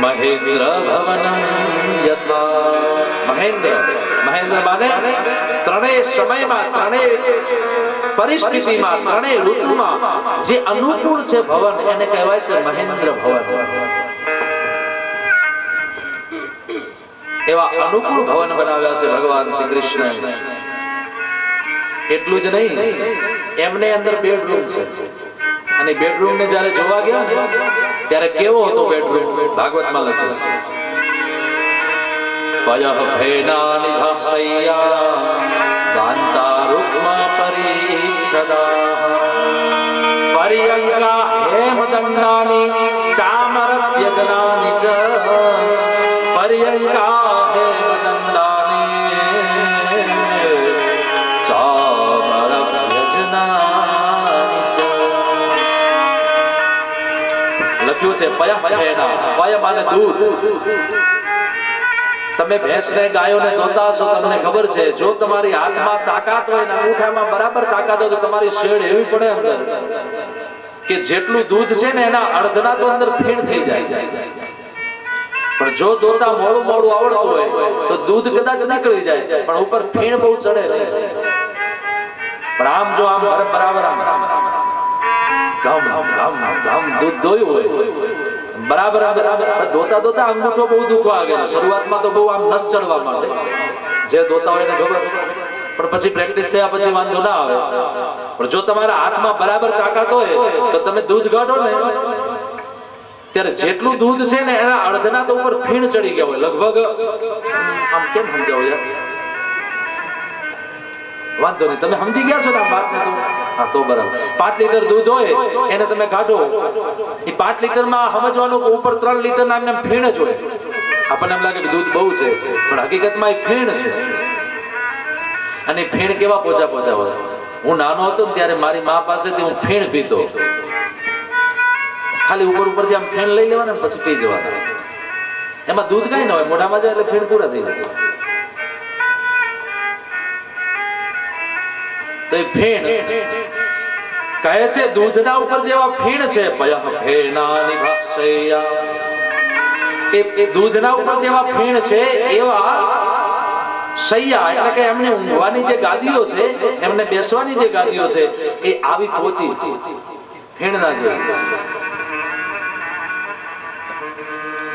મહેન્દ્ર ભવનમ યથા. મહેન્દ્ર, મહેન્દ્ર માને ત્રણેય સમયમાં, ત્રણેય પરિસ્થિતિમાં, ત્રણેય ઋતુમાં જે અનુકૂળ છે ભવન, એને કહેવાય છે મહેન્દ્ર ભવન. એવા અનુકૂળ ભવન બનાવ્યા છે ભગવાન શ્રી કૃષ્ણ. એટલું જ નહીં, એમને અંદર બેડરૂમ છે. અને બેડરૂમ ને જયારે જોવા ગયા ત્યારે કેવો હતો બેડરૂમ, ભાગવતમાં લખ્યું છે. પયઃ ભેનાનિ ભાસૈયા ગાંતા રૂક્મા પરિચ્છદાઃ પર્યંકા હેમદંડાનિ ચામરવ્યજનાનિ ચ પર્યંકા હેમદંડાનિ ચામરવ્યજનાનિ ચ. લખ્યું છે પયઃ ભેના. પય માને દૂધ. તમે ભેંસને ગાયોને દોતા છો, તમને ખબર છે, જો તમારી હાથમાં તાકાત હોય ને અંગૂઠામાં બરાબર તાકાત હોય તો તમારી શેડ એવી પડે અંદર કે જેટલું દૂધ છે ને એના અડધના તો અંદર ફીણ થઈ જાય. પણ જો દોતા મોડું મોડું આવડતું હોય તો દૂધ કદાચ નીકળી જાય, પણ ઉપર ફીણ બહુ ચડે. પણ આમ જો આમ બરાબર આમ ગામ ગામ ગામ દૂધ દોયું હોય બરાબર દોતા દોતા અંગૂઠો બહુ દુખવા ગયો. શરૂઆતમાં તો બહુ આમ નસ ચડવા માંડે, જે દોતા હોય એને ખબર, પણ પછી પ્રેક્ટિસ થયા પછી વાંધો ના આવે. પણ જો તમારા હાથમાં બરાબર તાકાત હોય તો તમે દૂધ કાઢો ને ત્યારે જેટલું દૂધ છે ને એના અડધના તો ઉપર ફીણ ચડી ગયા હોય લગભગ. આમ કેમ સમજાવો યાર? વાંધો નહીં, તમે સમજી ગયા છો ને આ વાતને તો? હા તો બરાબર. 5 લીટર દૂધ હોય એને તમે કાઢો, એ 5 લીટરમાં સમજવાનું કે ઉપર 3 લીટર ના એમને ફીણ જ હોય. આપણને એમ લાગે કે દૂધ બહુ છે, પણ હકીકતમાં એ ફીણ છે. અને ફીણ કેવા પોચા પોચા હોય. હું નાનો હતો ને ત્યારે મારી મા પાસેથી હું ફીણ પીતો. ખાલી ઉપર ઉપરથી આમ ફીણ લઈ લેવાના પછી પી જવાના. એમાં દૂધ કઈ ના હોય, મોઢામાં જાય એટલે ફીણ પૂરા થઈ જાય. તો એ ફીણ કહે છે દૂધના ઉપર જેવા ફીણ છે એ દૂધના ઉપર જેવા ફીણ છે એવા સૈયા, એટલે કે એમને ઊંઘવાની જે ગાદીઓ છે, એમને બેસવાની જે ગાદીઓ છે એ આવી પહોંચી ફીણના જેવી.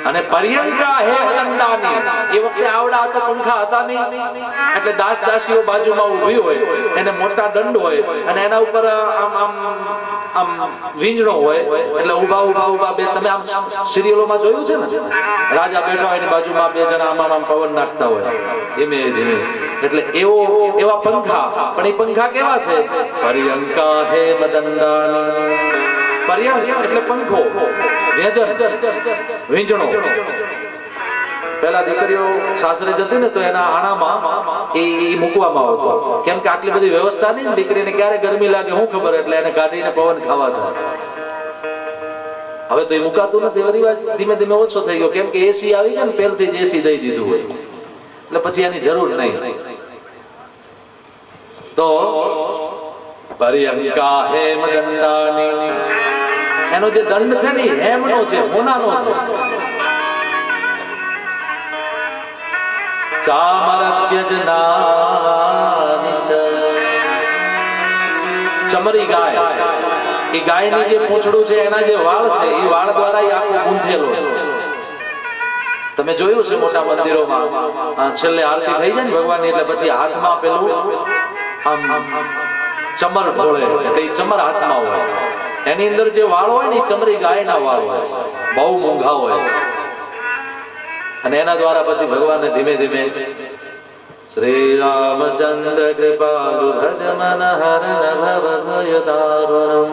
અને પર્યંકા હે દંડાની, એ વખતે આવડા તો પંખા હતા નહીં, એટલે દાસ દાસીઓ બાજુમાં ઊભી હોય, એને મોટા દંડ હોય અને એના ઉપર આમ આમ આમ વીંજણો હોય, એટલે ઊભા ઊભા ઊભા બે. તમે આમ સિરિયલોમાં જોયું છે ને, રાજા બેઠા હોય એની બાજુમાં 2 જણા આમ આમ પવન નાખતા હોય ધીમે ધીમે. એટલે એવા પંખા. પણ એ પંખા કેવા છે? પર્યંકા હે દંડાની. પર્યંક એટલે પંખો, વીંજણો. પેલા દીકરીઓ સાસરે જતી ને તો એના આણામાં એ મૂકવામાં આવતો, કેમ કે આટલી બધી વ્યવસ્થા નહીં, દીકરીને ક્યારે ગરમી લાગે શું ખબર, એટલે એને કાઢીને પવન ખાવા થાય. હવે તો એ મુકાતું નથી, રિવાજ ધીમે ધીમે ઓછો થઈ ગયો, કેમ કે એસી આવી ગયા ને, પહેલથી જ એસી દઈ દીધું હોય એટલે પછી એની જરૂર નહીં. તો પર્યંકા હેમ દંડાની, એનો જે દંડ છે ને હેમનો છે, હોનાનો છે. ચમરી ગાય, એ ગાયની જે પૂંછડું છે, એના જે વાળ છે, એ વાળ દ્વારા એ આખો ગૂંથેલો છે. તમે જોયું છે મોટા મંદિરોમાં છેલ્લે આરતી થઈ જાય ને ભગવાનની, એટલે પછી હાથમાં પેલું આમ ચમર ઢોળે, એટલે એ ચમર હાથમાં હોય. એની અંદર જે વાળ હોય ને એ ચમરી ગાયના વાળ હોય છે, બહુ મોંઘા હોય છે. અને એના દ્વારા પછી ભગવાનને ધીમે ધીમે શ્રી રામચંદ્ર કૃપાલુ ભજ મન હરણ ભવ ભય દારુણમ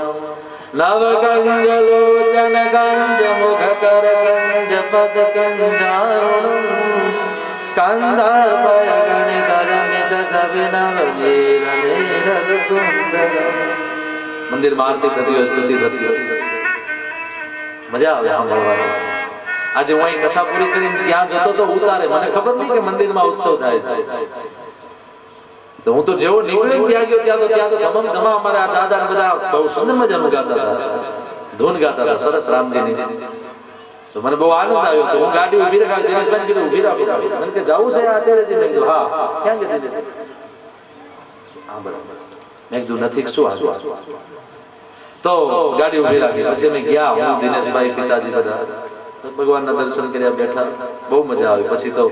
નવ કંજ લોચન કંજ મુખ કર કંજ પદ કંજારુણમ કંદર્પ ગણિત રમિત સવિનવ નીર નીરદ સુંદર. મંદિરમાં આરતી થતી હોય, સ્તુતિ થતી હોય, મજા આવે સાંભળવાની. આજે હું અહીં કથા પૂરી કરીને ત્યાં જતો તો ઉતારે, મને ખબર નહીં કે મંદિરમાં ઉત્સવ થાય છે. તો હું તો જેવો નીકળ્યો ત્યાં ગયો ત્યાં તો ધમમ ધમા અમારા દાદા ને બધા બહુ સુંદર મજાનું ગાતા હતા, ધૂન ગાતા હતા સરસ રામજીની. તો મને બહુ આનંદ આવ્યો. તો હું ગાડી ઉભી રાખાવી, દિનેશભાઈ ઉભી રાખી, મને કે જવું છે આચાર્યજી? મેં કીધું હા. ક્યાં જતી? હા બરાબર. મેં કીધું નથી, શું હાજુ? તો ગાડી ઉભી રાખી, પછી અમે ગયા, હું દિનેશભાઈ પિતાજી બધા ભગવાનના દર્શન કર્યા, બેઠા, બહુ મજા આવી. પછી તો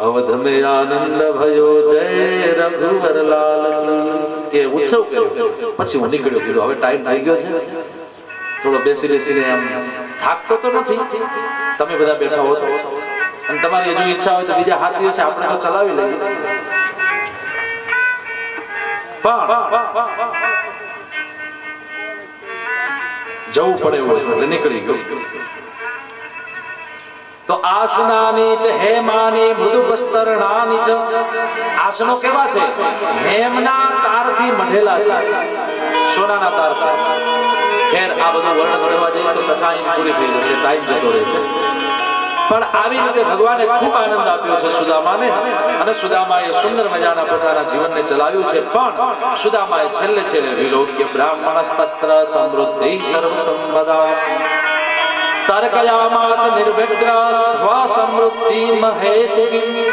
અવધ મે આનંદ ભયો જય રઘુવર લાલ કે ઉત્સવ કર્યો. પછી હું નીકળ્યો, કીધું હવે ટાઈમ થઈ ગયો છે, થોડો બેસીને આમ થાકતો તો નથી, તમે બધા બેઠા હો અને તમારી હજુ ઈચ્છા હોય તો બીજા હાથી હશે, આપણે તો ચલાવી લઈએ. જવું પડે એવું એટલે નીકળી ગયું. તો આસનાની ચ હેમાની મૃદુ બસ્તરણાની ચ. આસનો કેવા છે? હેમના તારથી મઢેલા છે, સોનાના તારથી. ખેર આ બધું વર્ણન કરવા જઈશ તો કથા અહીં પૂરી થઈ જશે, ટાઈમ જતો રહેશે. પણ આવી રીતે ભગવાને ખૂબ આનંદ આપ્યો છે સુદામાને, અને સુદામાએ સુંદર મજાના પોતાના જીવનને ચલાવ્યું છે. પણ સુદામાએ છેલ્લે વિલોક્ય બ્રાહ્મણસ્તત્ર સમૃદ્ધિ સર્વ સંપદા તર્કયામાસ નિર્વિઘ્ન સ્વ સમૃદ્ધિ મહેતુકી.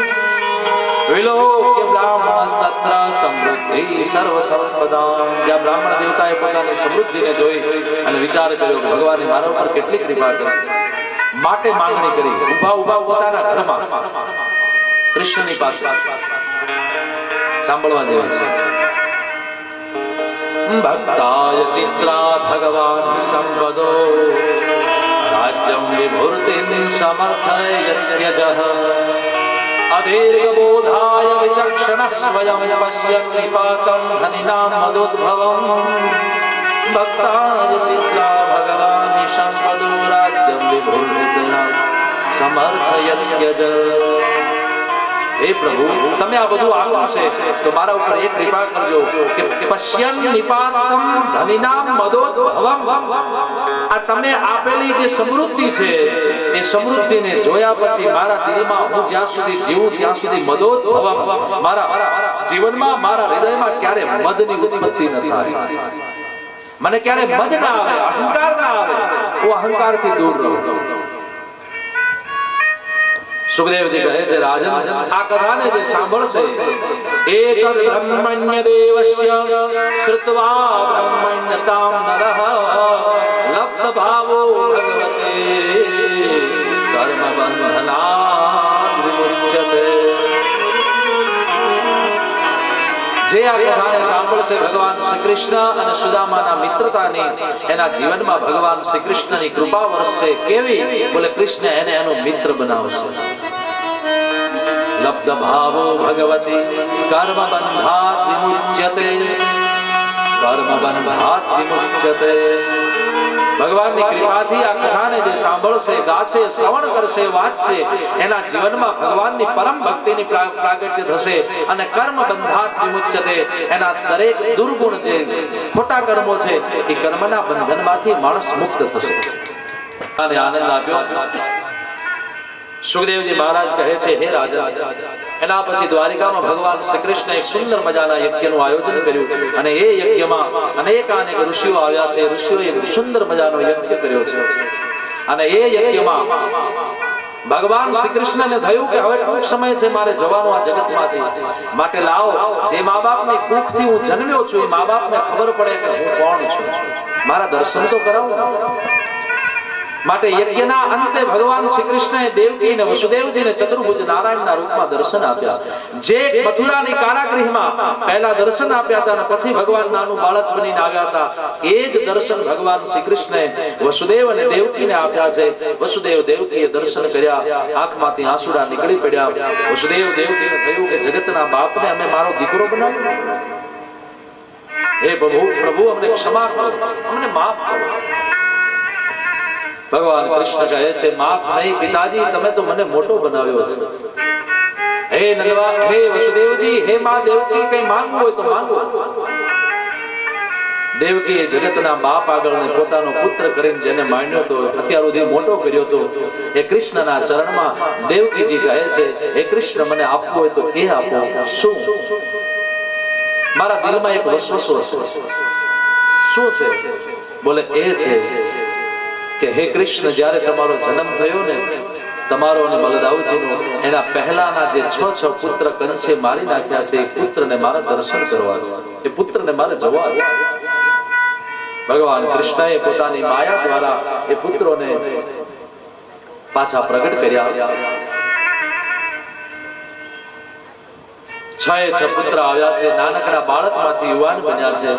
વિલોક્ય બ્રાહ્મણસ્તત્ર સમૃદ્ધિ સિદ્ધિ સર્વ સંપદામ. જ્યાં બ્રાહ્મણ દેવતાએ પોતાની સમૃદ્ધિને જોઈ અને વિચાર કર્યો કે ભગવાને મારા ઉપર કેટલી કૃપા કરી, માટે માંગણી કરી ઉભા ઉભા પોતાના ઘરમાં કૃષ્ણની પાસે. સાંભળવા જેવું છે. ભક્તાય ચિત્રા ભગવાન સંપદો રાજ્યમ વિભૂતિં સમર્થયત્યજઃ અદીર્ઘ બોધાય વિચક્ષણઃ સ્વયં પશ્યન નિપાતં ધનિનાં મદોદ્ભવં. ભક્તાય ચિત્રા ભગવાન સંપદો રાજ્યમ વિભૂતિં સમર્થયત્યજઃ. હે પ્રભુ, તમે આ બધું આપ્યું છે તો મારા ઉપર એક કૃપા કરજો કે પશ્યન નિપાતમ ધનિનામ મદોદ્ભવમ. આ તમે આપેલી જે સમૃદ્ધિ છે એ સમૃદ્ધિને જોયા પછી મારા દિલમાં, હું જ્યાં સુધી જીવું ત્યાં સુધી મદોદ્ભવમ, મારા જીવનમાં, મારા હૃદયમાં ક્યારે મદની ઉત્પત્તિ ન થાય, મને ક્યારે મદ ના આવે, અહંકાર ના આવે, હું અહંકારથી દૂર રહું. સુખદેવજી કહે છે, રાજન, આ કથાને જે સાંભળશે એક બ્રહ્મણ્ય દેવસ્ય શ્રુત્વા બ્રહ્મણ્યતામ નરઃ લબ્ધ ભાવો ભગવતે કર્મ બંધનાદ વિમુચ્યતે. જે આ કથાને સાંભળશે ભગવાન શ્રી કૃષ્ણ અને સુદામાના મિત્રતાની, એના જીવનમાં ભગવાન શ્રી કૃષ્ણની કૃપા વરસશે. કેવી? બોલે કૃષ્ણ એને એનો મિત્ર બનાવશે. લબ્ધ ભાવો ભગવતી કર્મ બંધાત વિમુચ્યતે. કર્મ બંધાત વિમુચ્યતે. ભગવાનની કૃપાથી આ કથાને જે સાંભળશે, ગાશે, શ્રવણ કરશે, વાંચશે, એના જીવનમાં ભગવાનની પરમ ભક્તિની પ્રાગટ્ય થશે અને કર્મ બંધાત વિમુચ્યતે. એના દરેક દુર્ગુણ, જે ખોટા કર્મો છે, એ કર્મના બંધનમાંથી માણસ મુક્ત થશે. અને આનંદ આપ્યો. સુખદેવજી મહારાજ કહે છે, હે રાજા, એના પછી દ્વારિકામાં ભગવાન શ્રી કૃષ્ણ એક સુંદર મજાના યજ્ઞનું આયોજન કર્યું અને એ યજ્ઞમાં અનેક ઋષિઓ આવ્યા છે. ઋષિઓએ એક સુંદર મજાનો યજ્ઞ કર્યો છે અને એ યજ્ઞમાં ભગવાન શ્રી કૃષ્ણને થયું કે હવે ટૂંક સમય છે મારે જવાનું આ જગતમાંથી, માટે લાવો, જે મા બાપની કુખથી હું જન્મ્યો છું એ મા બાપને ખબર પડે કે હું કોણ છું, મારા દર્શન તો કરાવું. માટે યજ્ઞના અંતે ભગવાન શ્રી કૃષ્ણએ દેવકી અને વસુદેવજીને ચતુર્ભુજ નારાયણના રૂપમાં દર્શન આપ્યા. જે મથુરાની કારાગૃહમાં પહેલા દર્શન આપ્યા હતા અને પછી ભગવાન નાનું બાળક બનીને આવ્યા હતા, એ જ દર્શન ભગવાન શ્રી કૃષ્ણએ વસુદેવ અને દેવકીને આપ્યા છે. વસુદેવ દેવકીએ દર્શન કર્યા, આંખમાંથી આંસુડા નીકળી પડ્યા. વસુદેવ દેવકીને થયું કે જગતના બાપને અમે મારો દીકરો બનાવ્યો. હે પ્રભુ, અમને ક્ષમા કરો, અમને માફ કરો. ભગવાન કૃષ્ણ કહે છે, માફ નહીં પિતાજી, તમે તો મને મોટો બનાવ્યો છે. હે નંદવા, હે વસુદેવજી, હે માં દેવકી, કઈ માંગવું હોય તો માંગો. દેવકીએ જગતના બાપ આગળ પોતાનો પુત્ર કરીને જેને માન્યો તો, અત્યાર સુધી મોટો કર્યો તો, એ કૃષ્ણના ચરણમાં દેવકીજી કહે છે, હે કૃષ્ણ, મને આપવું હોય તો એ આપો. શું? મારા દિલમાં એક વસવસો છે. શું છે? બોલે એ છે કે હે કૃષ્ણ, જ્યારે તમારો જન્મ થયો ને, તમારો અને બલદાવજીનો, એના પહેલાના જે 6 પુત્ર કંસે મારી નાખ્યા છે, એ પુત્રને મારા દર્શન કરવા છે, એ પુત્રને મારે જોવા છે. ભગવાન કૃષ્ણએ પોતાની માયા દ્વારા એ પુત્રોને પાછા પ્રગટ કર્યા. 6 પુત્ર આવ્યા છે, નાનકડા બાળકમાંથી યુવાન બન્યા છે.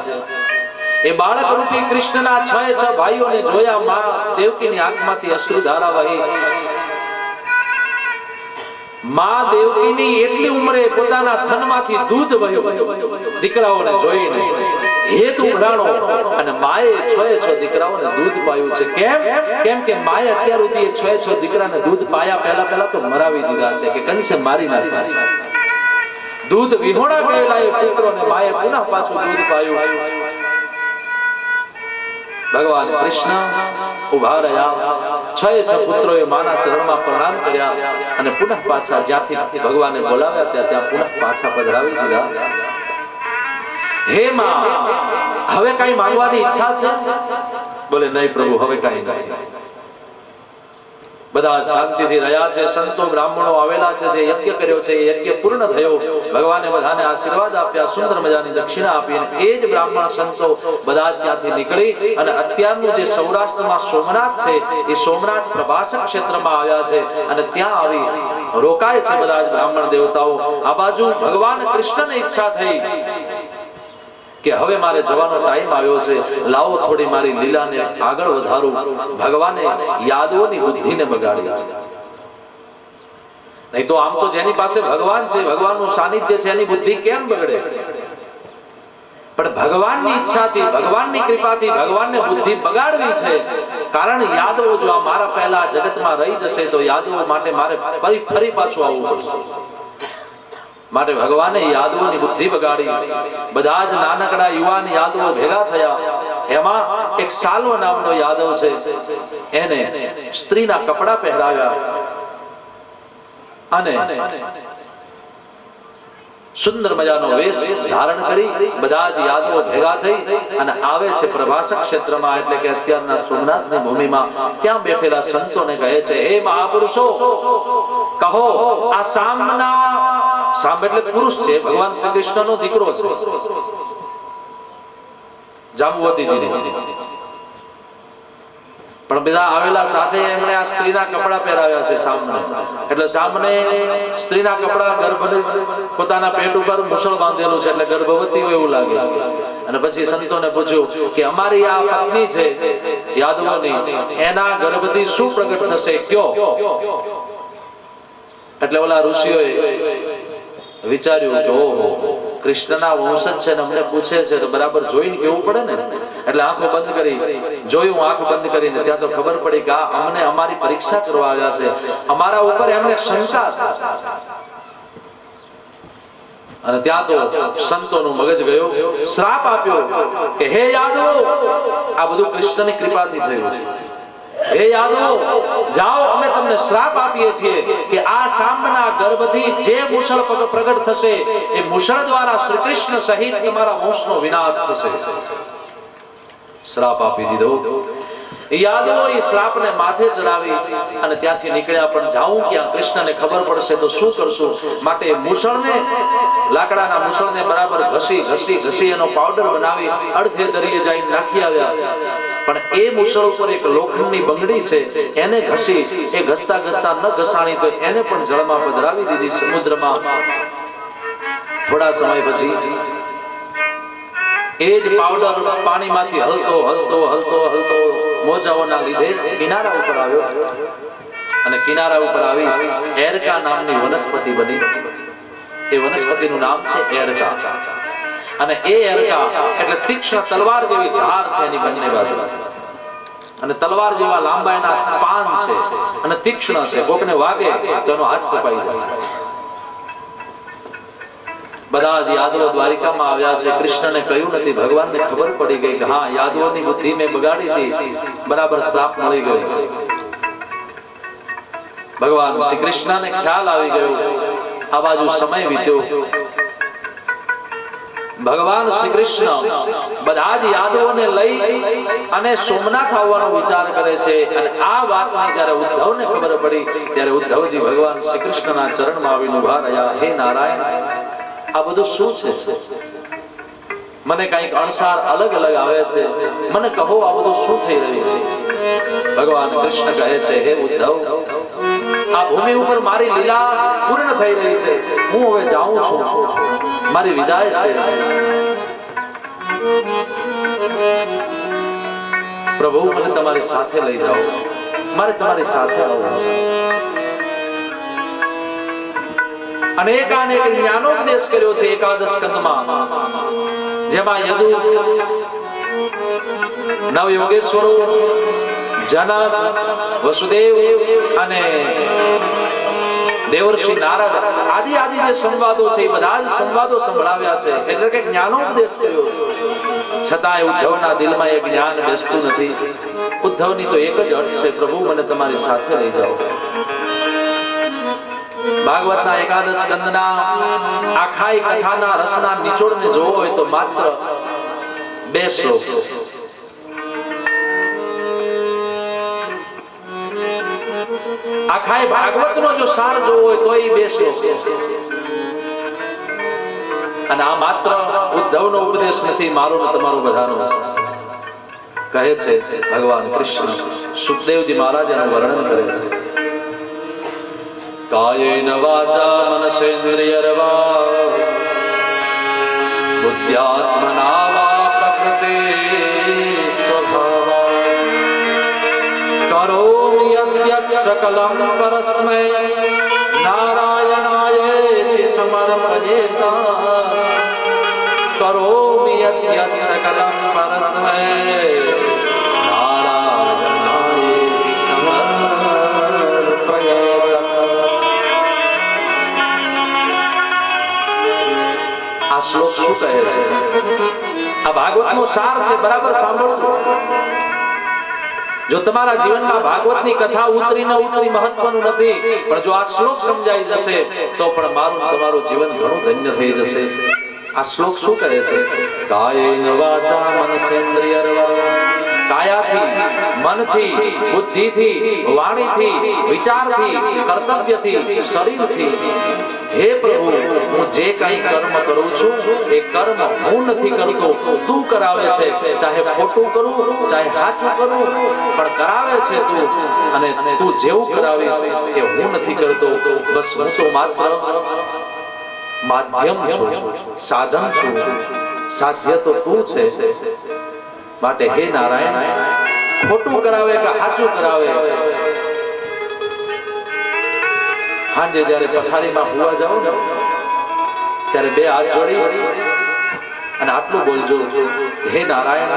એ બાળક રૂપી કૃષ્ણના 6 ભાઈઓને જોયા. માં દેવકીની આંખમાંથી અશ્રુ ધારા વહી. માં દેવકીની એટલી ઉંમરે પોતાના થનમાંથી દૂધ વહ્યું દીકરાઓને જોઈને. હેત ઉઘરાણો અને માએ 6 દીકરાઓને દૂધ પાયું છે. કેમ કે માએ અત્યાર સુધી 6 દીકરાને દૂધ પાયા પહેલા તો મરાવી દીધા છે, કે કંસે મારી નાખ્યા છે. દૂધ વિહોણા ગયેલા એ પુત્રોને માએ પુનઃ પાછું દૂધ પાયું. ભગવાન કૃષ્ણ ઉભા રહ્યા. 6 પુત્રોએ માના ચરણમાં પ્રણામ કર્યા અને પુનઃ પાછા જ્યાંથી ભગવાને બોલાવ્યા ત્યાં પુનઃ પાછા પધરાવી દીધા. હે માં, હવે કઈ માંગવાની ઈચ્છા છે? બોલે નહીં પ્રભુ, હવે કઈ નથી. બધા શાંતિથી રહ્યા છે. સંતો બ્રાહ્મણો આવેલા છે, જે યજ્ઞ કર્યો છે એ યજ્ઞ પૂર્ણ થયો. ભગવાને બધાને આશીર્વાદ આપ્યા, સુંદર મજાની દક્ષિણા આપી. એ જ બ્રાહ્મણ સંતો બધા ત્યાંથી નીકળી અને અત્યારનું જે સૌરાષ્ટ્રમાં સોમનાથ છે એ સોમનાથ પ્રભાસક ક્ષેત્રમાં આવ્યા છે અને ત્યાં આવી રોકાય છે બધા બ્રાહ્મણ દેવતાઓ. આ બાજુ ભગવાન કૃષ્ણને ઈચ્છા થઈ કે હવે મારે જવાનો ટાઈમ આવ્યો છે, લાવો થોડી મારી લીલાને આગળ વધારું. ભગવાને યાદવોની બુદ્ધિને બગાડી છે. નહીં તો આમ તો જેની પાસે ભગવાન છે, ભગવાનનું સાનિધ્ય છે, એની બુદ્ધિ કેમ બગડે? પણ ભગવાનની ઈચ્છાથી, ભગવાનની કૃપાથી ભગવાનને બુદ્ધિ બગાડવી છે. કારણ યાદવો જો આ મારા પહેલા જગતમાં રહી જશે તો યાદવો માટે મારે ફરી પાછું આવવું પડશે. માટે ભગવાને યાદવોની બુદ્ધિ બગાડી. બધા જ નાનકડા યુવાન યાદવો ભેગા થયા. એમાં એક સાલ્વ નામનો યાદવ છે, એને સ્ત્રીના કપડા પહેરાવ્યા અને સુંદર મજાનો વેશ ધારણ કરી બધા જ યાદવો ભેગા થઈ અને આવે છે પ્રભાસક ક્ષેત્રમાં, એટલે કે અત્યારના સોમનાથની ભૂમિમાં. ત્યાં બેઠેલા સંતોને કહે છે, હે મહાપુરુષો, કહો આ સામ એટલે પુરુષ છે, ભગવાન શ્રી કૃષ્ણનો દીકરો છે, જાંબુવતીજીની. પણ બધા આવેલા સાથે એમણે આ સ્ત્રીના કપડા પહેરાવ્યા છે સામને. એટલે સામને સ્ત્રીના કપડા, ગર્ભ પોતાના પેટ ઉપર મુસળ બાંધેલું છે એટલે ગર્ભવતી હોય એવું લાગે. અને પછી સંતોને પૂછ્યું કે અમારી આ પત્ની છે યાદવોની, એના ગર્ભથી શું પ્રગટ થશે કયો? એટલે ઓલા ઋષિઓએ વિચાર્યું કે ઓહો, કૃષ્ણના વંશજ છે ને અમને પૂછે છે તો બરાબર જોઈને કેવું પડે ને. એટલે આંખો બંધ કરી જોયું. આંખ બંધ કરીને ત્યાં તો ખબર પડી કે આ અમને અમારી પરીક્ષા કરવા આવ્યા છે, અમારા ઉપર એમને શંકા છે. અને ત્યાં તો સંતોનું મગજ ગયો, શ્રાપ આપ્યો કે હે યાદવો, આ બધું કૃષ્ણની કૃપાથી થયું છે. હે યાદવો, જાઓ, અમે તમને શ્રાપ આપીએ છીએ કે આ સામના ગર્ભથી જે મુસળ પ્રગટ થશે એ મુસળ દ્વારા શ્રી કૃષ્ણ સહિત તમારા વંશનો વિનાશ થશે. શ્રાપ આપી દીધો. યાદવો એ શ્રાપને માથે ચડાવી અને ત્યાંથી નીકળ્યા. પણ જાઉં ક્યાં? કૃષ્ણને ખબર પડશે તો શું કરશું? માટે મુસળને, લાકડાના મુસળને બરાબર ઘસી એનો પાવડર બનાવી અડધે દરિયે જઈને નાખી આવ્યા. પણ એ મુસળ ઉપર એક લોખંડની બંગડી છે, એને ઘસી, એ ઘસતા ન ઘસાણી તો એને પણ જળમાં પધરાવી દીધી સમુદ્રમાં. થોડા સમય પછી એ જ પાવડર પાણીમાંથી હલતો મોજાઓના લીધે કિનારા ઉપર આવ્યો અને કિનારા ઉપર આવી એરકા નામની વનસ્પતિ બની. એ વનસ્પતિનું નામ છે એરકા. અને એ એરકા એટલે તીક્ષ્ણ તલવાર જેવી ધાર છે એની બંને બાજુ, અને તલવાર જેવા લાંબા એના પાન છે અને તીક્ષ્ણ છે. કોકને વાગે તો એનો હાથ કપાઈ જાય. બધા જ યાદવો દ્વારિકામાં આવ્યા છે. કૃષ્ણને કહ્યું નથી, ભગવાનને ખબર પડી ગઈ કે હા, યાદવોની બુદ્ધિ મેં બગાડી હતી, બરાબર શ્રાપ મળી ગયો. ભગવાન શ્રી કૃષ્ણને ખ્યાલ આવી ગયો. આ બાજુ સમય વીત્યો. ભગવાન શ્રી કૃષ્ણ બધા જ યાદવોને લઈ અને સોમનાથ આવવાનો વિચાર કરે છે. અને આ વાતની જ્યારે ઉદ્ધવને ખબર પડી ત્યારે ઉદ્ધવજી ભગવાન શ્રી કૃષ્ણના ચરણમાં આવીને ઉભા રહ્યા. હે નારાયણ, આ બધું શું છે? મને કઈક અણસાર અલગ આવે છે, મને કહો આ બધું શું થઈ રહ્યું છે? ભગવાન કૃષ્ણ કહે છે, હે ઉદ્ધવ, આ ભૂમિ ઉપર મારી લીલા પૂર્ણ થઈ રહી છે. હું હવે જાઉં છું, મારી વિદાય છે. પ્રભુ, મને તમારી સાથે લઈ જાઓ, મારે તમારી સાથે આવવું. અનેકાનેક જ્ઞાનોપદેશ કર્યો છે એકાદશ સ્કંદમાં, જેમાં યદુ, નવયોગેશ્વરો, જનક, વસુદેવ અને દેવર્ષિ નારદ આદિ જે સંવાદો છે એ બધા જ સંવાદો સંભળાવ્યા છે. એટલે કે જ્ઞાનોપદેશ કર્યો છે. છતાંય ઉદ્ધવના દિલમાં એ જ્ઞાન બેસતું નથી. ઉદ્ધવની તો એક જ અર્થ છે, પ્રભુ મને તમારી સાથે લઈ જાઓ. ભાગવતના એકાદશ સ્કંદના આખાઈ કથાના રસના નિચોડને જોવો હોય તો માત્ર 2 શ્લોક છે. આખા ભાગવતનો જો સાર જોવો હોય તો એ 2 શ્લોક છે. અને આ માત્ર ઉદ્ધવનો ઉપદેશ નથી, મારો ને તમારો બધાનો છે. કહે છે ભગવાન કૃષ્ણ, સુખદેવજી મહારાજ એનું વર્ણન કરે છે. કાયેન વાચા મનસેન્દ્રિયર્વા બુદ્ધ્યાત્મના વા પ્રકૃતે સ્વભાવા કરોમિ યદ્યત સકલં પરસ્મૈ નારાયણાયેતિ સમર્પયેતા કરોમિ યદ્યત સકલં પરસ્મૈ નારાયણાયેતિ સમર્પયેતા. આ શ્લોક શું કહે છે? આ ભાગવતનો સાર છે. બરાબર સાંભળો. જો તમારા જીવનમાં ભાગવતની કથા ઉતરી ન ઉતરી મહત્વનું નથી, પણ જો આ શ્લોક સમજાઈ જશે તો પણ મારું તમારું જીવન ઘણું ધન્ય થઈ જશે. આ શ્લોક શું કહે છે? કાયેન વાચા મનસેન્દ્રિયર્વા, કાયાથી, મનથી, બુદ્ધિથી, વાણીથી, વિચારથી, કર્તવ્યથી, શરીરથી, હે પ્રભુ, હું જે કંઈ કર્મ કરું છું એ કર્મ હું નથી કરતો, તું કરાવે છે. ચાહે ખોટું કરું, ચાહે સાચું કરું, પણ કરાવે છે તું. અને તું જેવું કરાવીશ એ હું નથી કરતો. બસ હું તો માત્ર માધ્યમ છું, સાધન છું. સાધ્ય તો તું છે. માટે હે નારાયણ, ખોટું કરાવે કે સાચું કરાવે, સાંજે જયારે પથારીમાં હુવા જાઓ ને ત્યારે 2 હાથ જોડી અને આટલું બોલજો, હે નારાયણ,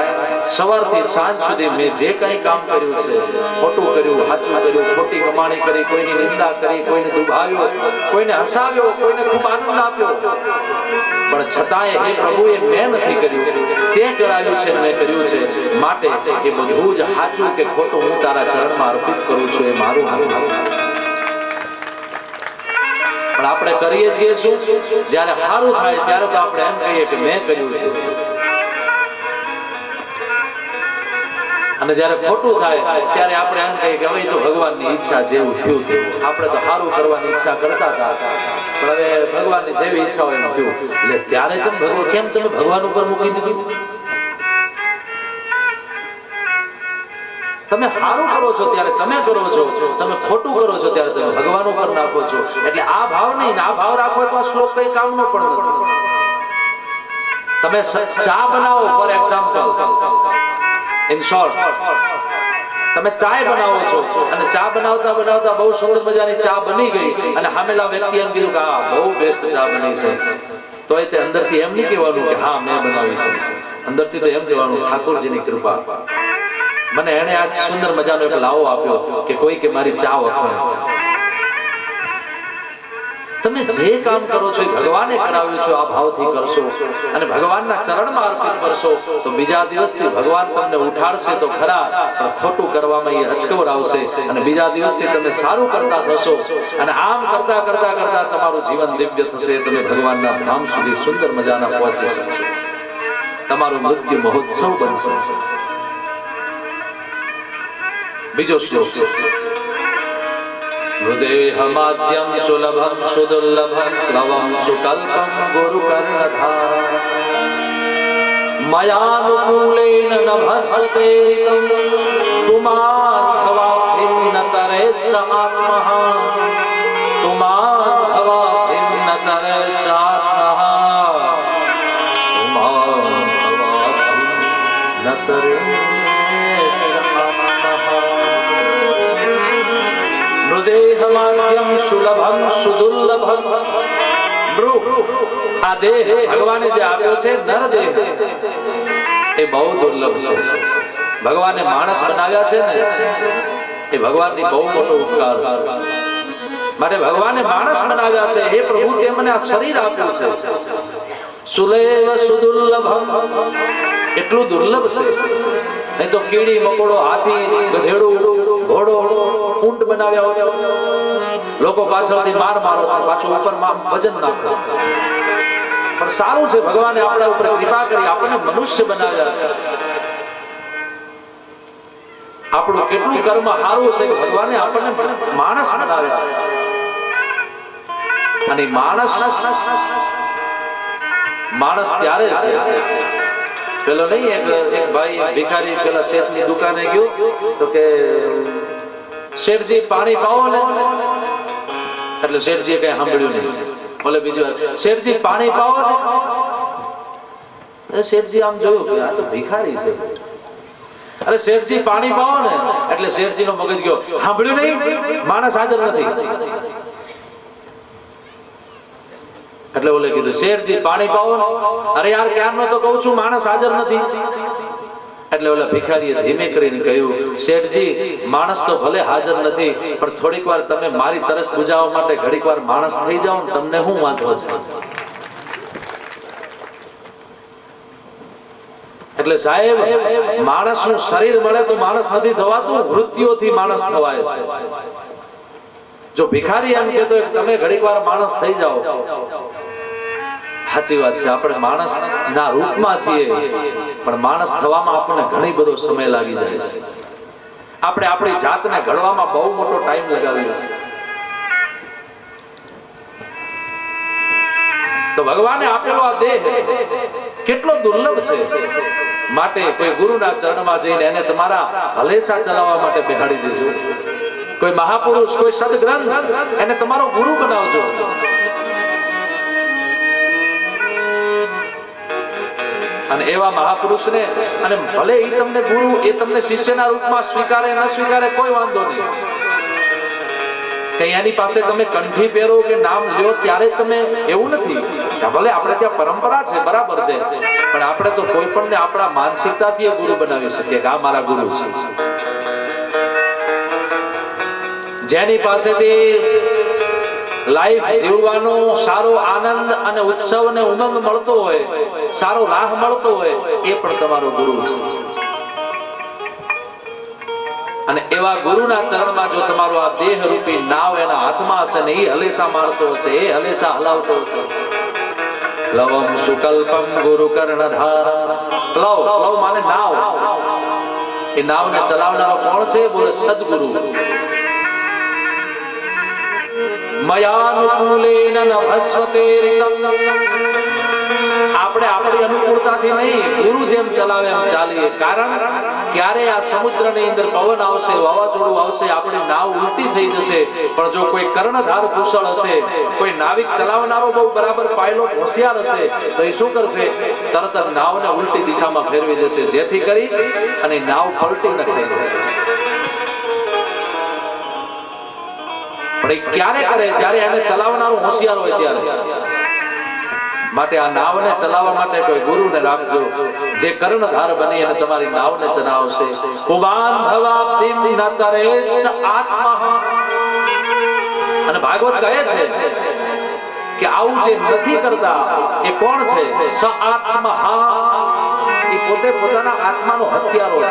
સવારથી સાંજ સુધી મેં જે કંઈ કામ કર્યું છે, ખોટું કર્યું, સાચું કર્યું, ખોટી કમાણી કરી, કોઈની નિંદા કરી, કોઈને દુભાવ્યો, કોઈને હસાવ્યો, કોઈને ખૂબ આનંદ આપ્યો, પણ છતાંય હે પ્રભુ એ મેં નથી કર્યું, તે કરાવ્યું છે, મેં કર્યું છે. માટે એ બધું જ સાચું કે ખોટું હું તારા ચરણમાં અર્પિત કરું છું. એ મારું નથી. પણ આપણે કરીએ છીએ શું? જ્યારે સારું થાય ત્યારે તો આપણે એમ કહીએ કે મેં કર્યું છે, અને જ્યારે ખોટું થાય ત્યારે આપણે એમ કહીએ કે હવે તો ભગવાનની ઈચ્છા જેવું થયું તેવું. આપણે તો સારું કરવાની ઈચ્છા કરતા હતા, પણ હવે ભગવાનની જેવી ઈચ્છા હોય એમ થયું. એટલે ત્યારે છે ભગવાન, કેમ તમે ભગવાન ઉપર મૂકી દીધું? તમે સારું કરો છો ત્યારે તમે કરો છો, તમે ખોટું કરો છો ત્યારે તમે ભગવાન ઉપર નાખો છો. એટલે આ ભાવ નહીં, આ ભાવ રાખો તો આ શ્લોક કઈ કામનો પણ નથી. તમે ચા બનાવો, ફોર એક્ઝામ્પલ, ઇન શોર્ટ, તમે ચાય બનાવો છો અને ચા બનાવતા બનાવતા બહુ સુંદર મજાની ચા બની ગઈ અને સામેલા વ્યક્તિ એમ કીધું કે આ બહુ બેસ્ટ ચા બની છે, તો તે અંદરથી એમ નહીં કહેવાનું કે હા મેં બનાવી છે. અંદરથી તો એમ કહેવાનું, ઠાકોરજીની કૃપા, મને એને આજ સુંદર મજાનો એક લાવો આપ્યો કે કોઈ કે મારી ચા વખાણે. તમે જે કામ કરો છો એ ભગવાને કરાવ્યું છે, આ ભાવથી કરશો અને ભગવાનના ચરણમાં અર્પિત કરશો તો બીજા દિવસથી ભગવાન તમને ઉઠાડશે તો ખરા, પણ ખોટું કરવામાં એ અચકવરાવશે અને બીજા દિવસથી તમે સારું કરતા થશો અને આમ કરતા કરતા કરતા તમારું જીવન દિવ્ય થશે. તમે ભગવાનના ધામ સુધી સુંદર મજાના પહોંચી શકશો. તમારું મૃત્યુ મહોત્સવ બનશે. બીજો શ્લોક છે, હૃદયમાદ્યમ સુલભમ સુદુર્લભમ લવમ સુકલ્પમ ગુરુ કર્ણધાર મયાનુકૂલેન નભસ્તે તુમાન ભવાભિન્ન તરેત આત્મઃ તુમાન ભવાભિન્ન તરેત આત્મઃ તુમાન ભવાભિન્ન તરેત. હૃદયમાદ્યમ સુલભમ સુદુર્લભમ. આ દેહ ભગવાને જે આપ્યો છે નર દેહ, એ બહુ દુર્લભ છે. ભગવાને માણસ બનાવ્યા છે ને, એ ભગવાનની બહુ મોટો ઉપકાર છે. માટે ભગવાને માણસ બનાવ્યા છે. હે પ્રભુ, તે મને આ શરીર આપ્યું છે. સુલેવ સુદુર્લભમ, એટલું દુર્લભ છે. નહીં તો કીડી મકોડો, હાથી, ગધેડું, ઘોડો, ઊંટ બનાવ્યા હોય, લોકો પાછળથી માર મારો, પાછું ઉપર વજન નાખો. પણ સારું છે, ભગવાને આપણા ઉપર કૃપા કરી આપણને મનુષ્ય બનાવ્યા છે. આપણું કેટલું કર્મ સારું છે કે ભગવાને આપણને માણસ બનાવ્યા છે. અને માણસ ત્યારે છે. પેલો નહીં એક ભાઈ ભિખારી પેલા શેઠની દુકાને ગયો તો કે શેઠજી પાણી પાવો ને, એટલે શેઠજીએ કઈ સાંભળ્યું નહીં. બોલે બીજી વાર શેઠજી પાણી પાવો ને, શેઠજી આમ જોયું કે આ તો ભિખારી છે. અરે શેઠજી પાણી પાવો ને, એટલે શેઠજી નો મગજ ગયો સાંભળ્યું નહીં, માણસ હાજર નથી. એટલે ઓલે કીધું શેઠજી પાણી પાવો ને, અરે યાર ક્યારનો તો કહું છું માણસ હાજર નથી. એટલે ઓલા ભિખારીએ ધીમે કરીને કહ્યું શેઠજી માણસ તો ભલે હાજર નથી, પણ થોડીક વાર તમે મારી તરસ બુજાવવા માટે ઘડીક વાર માણસ થઈ જાઓ ને, તમને શું વાંધો છે? એટલે સાહેબ માણસનું શરીર મળે તો માણસ નથી થવાતું, વૃત્તિઓથી માણસ થવાય છે. જો ભિખારી એમ કહેતો તમે ઘડીક વાર માણસ થઈ જાઓ, સાચી વાત છે. આપણે માણસ ના રૂપમાં છીએ, પણ માણસ થવામાં આપણને ઘણી બધો સમય લાગી જાય છે. આપણે આપણી જાતને ઘડવામાં બહુ મોટો ટાઈમ લગાવીએ છીએ. તો ભગવાને આપેલો આ દેહ કેટલો દુર્લભ છે. માટે કોઈ ગુરુના ચરણમાં જઈને એને તમારા હલેસા ચલાવવા માટે બેહાડી દેજો. કોઈ મહાપુરુષ, કોઈ સદગ્રંથ એને તમારો ગુરુ બનાવજો. અને એવા મહાપુરુષને, અને ભલે એ તમને ગુરુ, એ તમને શિષ્યના રૂપમાં સ્વીકારે ન સ્વીકારે કોઈ વાંધો નહીં. કે એની પાસે તમે કંઠી પહેરો કે નામ લ્યો ત્યારે તમે એવું નથી. ભલે આપણે ત્યાં પરંપરા છે, બરાબર છે, પણ આપણે તો કોઈ પણ આપણા માનસિકતાથી ગુરુ બનાવી શકીએ કે આ મારા ગુરુ છે. જેની પાસેથી લાઈફ જીવવાનો સારો આનંદ અને ઉત્સવ અને ઉમંગ મળતો હોય, સારો રાહ મળતો હોય, એ પણ તમારો ગુરુ છે. અને એવા ગુરુના ચરણમાં જો તમારો આ દેહ રૂપી નાવ એના હાથમાં હશે ને, એ હલેસા મારતો હશે, એ હલેસા હલાવતો હશે. લવમ સુકલ્પમ ગુરુ કર્ણધાર. લવ માને નાવ. એ નાવને ચલાવનારો કોણ છે? બોલે સદગુરુ. મયાનુકૂલેન નભસ્વતે રિતમ. આપણે આપણી અનુકૂળતાથી નહીં, ગુરુ જેમ ચલાવે એમ ચાલીએ. કારણ ક્યારે આ સમુદ્રની અંદર પવન આવશે, વાવાઝોડું આવશે, આપણી નાવ ઉલટી થઈ જશે. પણ જો કોઈ કર્ણધાર કુશળ હશે, કોઈ નાવિક ચલાવનારો બહુ બરાબર પાયલોટ હોશિયાર હશે, તો એ શું કરશે? તરત જ નાવને ઉલટી દિશામાં ફેરવી દેશે, જેથી કરી અને નાવ પલટી ન થઈ જાય. પણ એ ક્યારે કરે? જ્યારે એને ચલાવનારો હોશિયાર હોય ત્યારે. માટે આ નાવને ચલાવવા માટે કોઈ ગુરુને રાખજો, જે કર્ણધાર બની અને તમારી નાવને ચલાવશે. કુબાન ભવાબ્ધિમ નતરેત્સ આત્મા. અને ભાગવત કહે છે કે આવું જે નથી કરતા એ કોણ છે? સ આત્મા. એ પોતે પોતાના આત્માનો હત્યારો છે.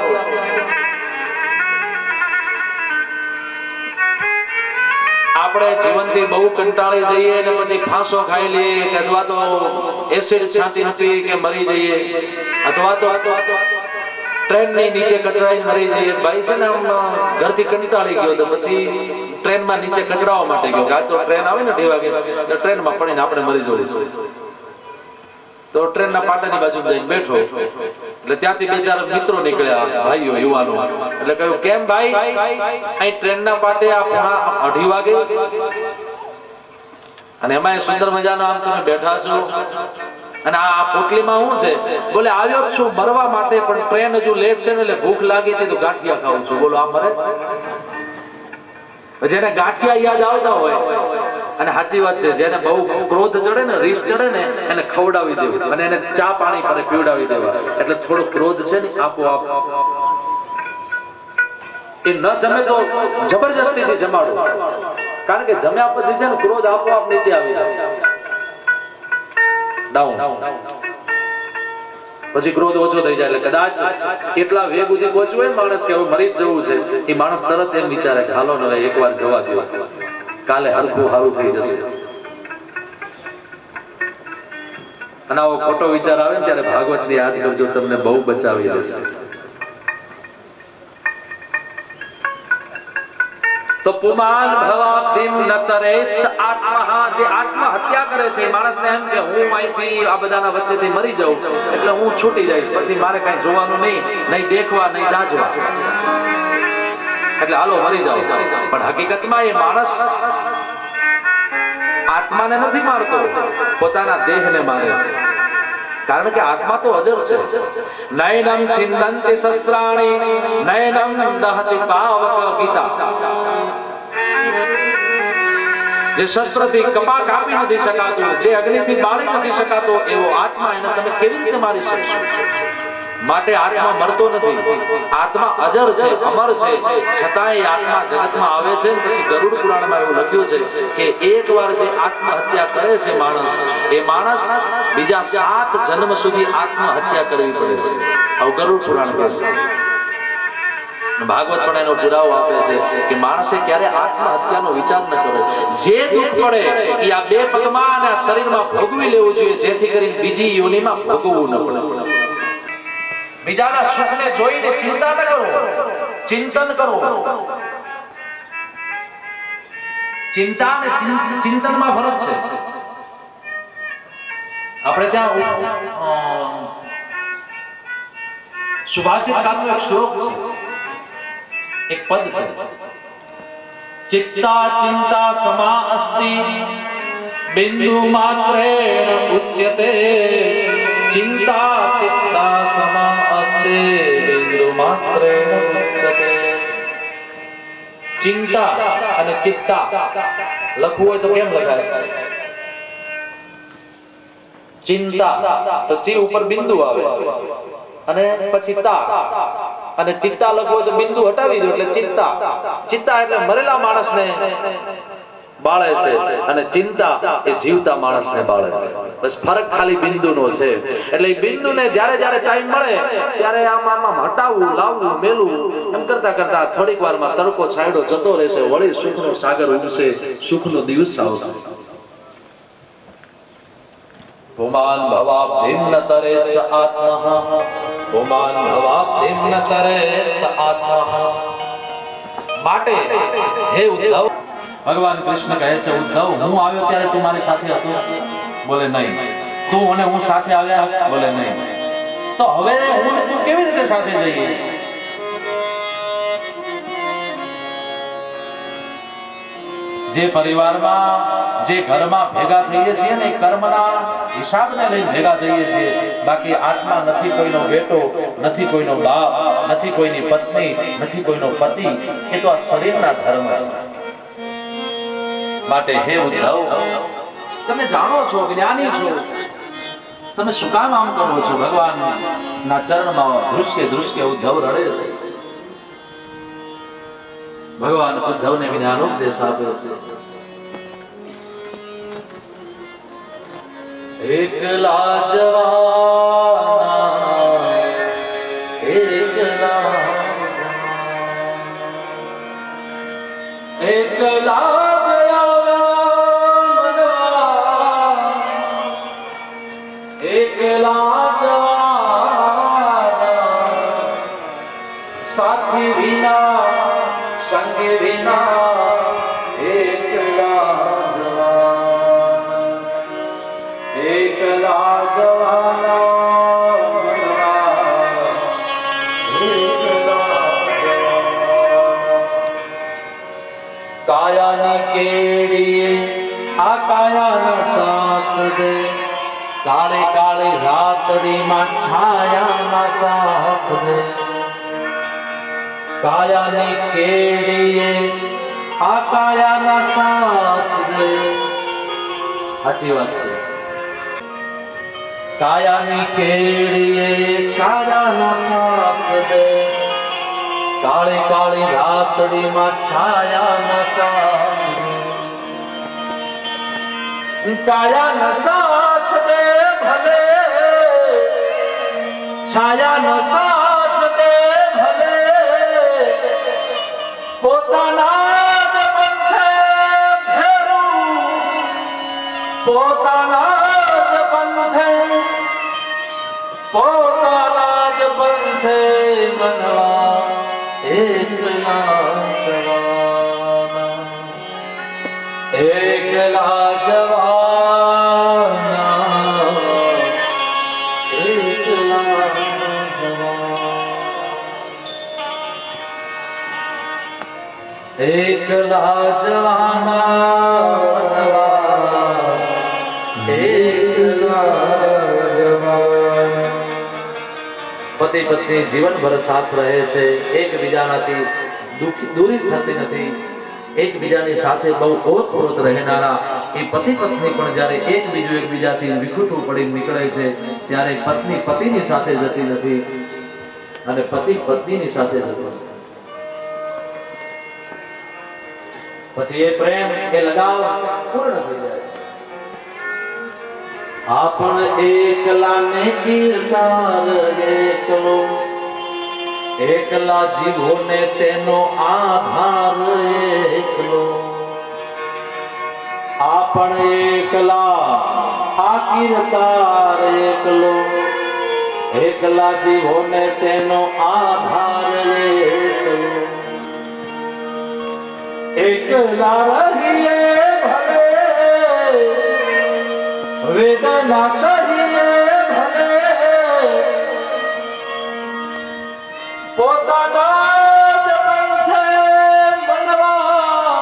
આપણે જીવનથી બહુ કંટાળી જઈએ અને પછી ફાંસો ખાઈ લઈએ, કે અથવા તો એસિડ છાંટી પી કે મરી જઈએ, અથવા તો ટ્રેનની નીચે કચરાઈ મરી જઈએ. ભાઈ છે ને આમ ઘરથી કંટાળી ગયો તો પછી ટ્રેનમાં નીચે કચરાવા માટે ગયો. આ તો ટ્રેન આવે ને 2 વાગે, તો ટ્રેનમાં પડીને આપણે મરી જવું છે. તો ટ્રેનના પાટાની બાજુ જઈને બેઠો, એટલે ત્યાંથી 2-4 મિત્રો નીકળ્યા, ભાઈઓ, યુવાનો. એટલે કહ્યું કેમ ભાઈ, અહીં ટ્રેનના પાટે આ 2:30 વાગે અને એમાં સુંદર મજાનો આમ તમે બેઠા છો, અને આ પોટલીમાં શું છે? બોલે આવ્યો જ છું મરવા માટે, પણ ટ્રેન હજુ લેટ છે ને એટલે ભૂખ લાગી હતી તો ગાંઠિયા ખાઉં છું. બોલો આ મરે? જેને ગાંઠિયા યાદ આવતા હોય, અને સાચી વાત છે, જેને બહુ ક્રોધ ચડે ને, રીસ ચડે ને, એને ખવડાવી દેવું અને એને ચા પાણી પર પીવડાવી દેવા. એટલે થોડો ક્રોધ છે ને આપોઆપ એ ન જમે તો જબરજસ્તીથી જમાડો. કારણ કે જમ્યા પછી છે ને ક્રોધ આપોઆપ નીચે આવી જાય, ડાઉન. પછી ક્રોધ ઓછો થઈ જાય. એટલે કદાચ એટલા વેગ સુધી પહોંચવું હોય માણસ કે હવે મરી જ જવું છે, એ માણસ તરત એમ વિચારે કે હાલો ને એકવાર જવા દો, કાલે હરખું સારું થઈ જશે. અને આવો ખોટો વિચાર આવે ને ત્યારે ભાગવતને યાદ કરજો, તમને બહુ બચાવી લેશે. પુમાન ભવાબ્ધિમ ન તરેત્સ આત્મા, જે આત્મહત્યા કરે છે માણસને એમ કે હું અહીંથી આ બધાના વચ્ચેથી મરી જાઉં એટલે હું છૂટી જઈશ, પછી મારે કઈ જોવાનું નહીં, નહીં દેખવા નહીં દાજવા, એટલે હાલો મરી જાઓ. પણ હકીકતમાં એ માણસ આત્માને નથી મારતો, પોતાના દેહને મારે છે. કારણ કે આત્મા તો અજર છે. નયનમ છિંદંતિ શસ્ત્રાણિ નયનમ દહતિ પાવક. ગીતા. જે શસ્ત્રથી કપા કાપી નથી શકાતું, જે અગ્નિથી બાળી નથી શકાતો, એવો આત્મા એને તમે કેવી રીતે મારી શકશો? માટે આત્મા મરતો નથી, આત્મા અજર છે, અમર છે. છતાંય આત્મા જગતમાં આવે છે. પછી ગરુડ પુરાણમાં એવું લખ્યું છે કે એકવાર જે આત્મહત્યા કરે છે માણસ, એ માણસ બીજા 7 જન્મ સુધી આત્મહત્યા કરવી પડે છે. આવું ગરુડ પુરાણ કહે છે. ભાગવત પણ એનો પુરાવો આપે છે કે માણસે ક્યારે આત્મહત્યાનો વિચાર ન કરો. જે દુઃખ પડે એ આ બે પગમાં અને આ શરીરમાં ભોગવી લેવું જોઈએ, જેથી કરીને બીજી યોનિમાં ભોગવવું ન પડે. બીજાના સુખને જોઈને ચિંતા ન કરો, ચિંતન કરો. ચિંતા અને ચિંતનમાં ફરક છે. આપણે ત્યાં સુભાષિત કાવ્યનો એક શ્લોક છે, એક પદ છે, ચિત્તા ચિંતા સમા અસ્તિ બિંદુ માત્રેણ ઉચ્યતે. ચિંતા ચિત્તા સમા અસ્તિ બિંદુ માત્રેણ ઉચ્યતે. ચિંતા અને ચિત્તા લખવું હોય તો કેમ લખાય? ચિંતા તો ચી ઉપર બિંદુ આવે અને પછી તા, અને ચિત્તા લખવું હોય તો બિંદુ હટાવી દો એટલે ચિત્તા. ચિત્તા એટલે મરેલા માણસને બાળે છે અને ચિંતા એ જીવતા માણસને બાળે છે. બસ ફરક ખાલી બિંદુનો છે. એટલે એ બિંદુને જ્યારે જ્યારે ટાઈમ મળે ત્યારે આમ હટાવવું, લાવવું, મેલવું, એમ કરતા કરતા થોડીક વારમાં તડકો છાંયડો જતો રહેશે, વળી સુખનો સાગર ઉગશે, સુખનો દિવસ આવશે. પુમાન ભવાબ્ધિમ ન તરેત્ સ આત્મઃ, પુમાન ભવાબ્ધિમ ન તરેત્ સ આત્મઃ. માટે હે ઉદ્ધવ, ભગવાન કૃષ્ણ કહે છે, ઉદ્ધવ હું આવ્યો ત્યારે તું મારી સાથે હતો? બોલે નહીં. તું અને હું સાથે આવ્યા? બોલે નહીં. તો હવે હું તું કેવી રીતે સાથે જઈએ? જે પરિવારમાં, જે ઘરમાં ભેગા થઈએ છીએ ને, કર્મના હિસાબને લઈને ભેગા થઈએ છીએ. બાકી આત્મા નથી કોઈનો બેટો, નથી કોઈનો બાપ, નથી કોઈની પત્ની, નથી કોઈનો પતિ. એ તો આ શરીરના ધર્મ છે. માટે હે ઉદ્ધવ, તમે જાણો છો, જ્ઞાની છો, તમે શું કામ આમ કરો છો? ભગવાનના ચરણમાં ધ્રુસકે ધ્રુસકે ઉદ્ધવ રડે છે. ભગવાન ઉદ્ધવને જ્ઞાનોપદેશ આપે છે. એકલા જવાના, એકલા એકલા સાથી વિના, સંગે વિના, એકલા જવાના, એકલા જવાના, એકલા જવાના. કાયાની કેડી આ કાયાના સાથ દે, કાળે કાળે રાતડીમાં છાયાના સાથ દે. કાયાની કેડીએ આ કાયાના સાથ દે. સાચી વાત છે. કાયાની કેડીએ કાયાના સાથ દે, કાળે કાળી રાતડીમાં છાયાના સાથ દે. કાયાના સાથ દે ભલે, છાયાના સાથ દે ભલે, પોતાના જ પંથે ફેરું, પોતાના જ પંથે, પોતાના જ પંથે મનવા એકલા જવાના. એકલા જવાના એકલા જવાના એકલા જવાના પતિ પત્ની જીવનભર સાથ રહે છે, એકબીજાનાથી દૂરી થતી નથી, એકબીજાની સાથે બહુ ઓતપ્રોત રહેનારા એ પતિ પત્ની પણ જ્યારે એકબીજાથી વિખૂટું પડી નીકળે છે ત્યારે પત્ની પતિની સાથે જતી નથી અને પતિ પત્નીની સાથે જતો નથી. પછી એ પ્રેમ એ લગાવ પૂર્ણ થઈ જાય છે. આપણ એકલાને કીર્તાર એકલો, એકલા જીવોને તેનો આધાર એકલો. આપણ એકલા આ કીર્તાર એકલો, એકલા જીવોને તેનો આધાર એકલો. એકલા રહીએ ભલે વેદના સહીએ ભલે, પોતાના જ પંથે મનવા,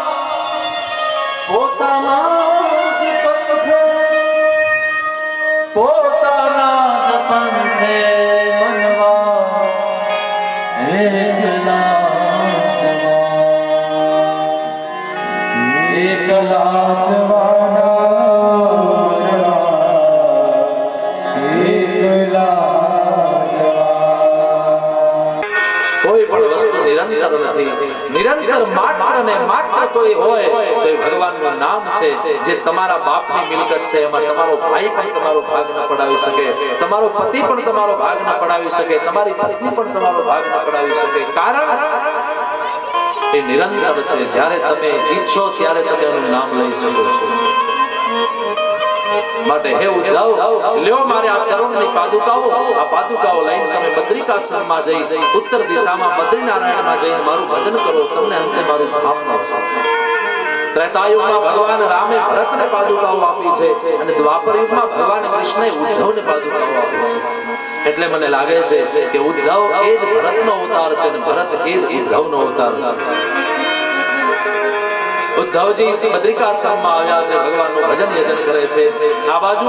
પોતાના જ પંથે, પોતાના જ પંથે મનવા, એકલા નિરંતર માત્ર ને માત્ર કોઈ હોય તો ભગવાનનું નામ છે. જે તમારા બાપની મિલકત છે એમાં તમારો ભાઈ પણ તમારો ભાગ ન પડાવી શકે, તમારો પતિ પણ તમારો ભાગ ન પડાવી શકે, તમારી પત્ની પણ તમારો ભાગ ન પડાવી શકે. કારણ એ નિરંતર છે. જ્યારે તમે ઈચ્છો ત્યારે તમે એનું નામ લઈ શકો છો. માટે હે ઉદ્ધવ, લ્યો મારે આ ચરણની પાદુકાઓ, આ પાદુકાઓ લઈને તમે બદ્રિકાશ્રમમાં જઈ ઉત્તર દિશામાં બદ્રીનારાયણમાં જઈને મારું ભજન કરો. તમને અંતે મારું ધામ મળશે. ત્રેતાયુગમાં ભગવાન રામે ભરતને પાદુકાઓ આપી છે અને દ્વાપર યુગમાં ભગવાન કૃષ્ણએ ઉદ્ધવને પાદુકાઓ આપી છે. એટલે મને લાગે છે કે ઉદ્ધવ એ જ ભરતનો અવતાર છે અને ભરત એ જ ઉદ્ધવનો અવતાર છે. ઉદ્ધવજી બદ્રિકાશ્રમમાં આવ્યા છે, ભગવાનનું ભજન યજન કરે છે. આ બાજુ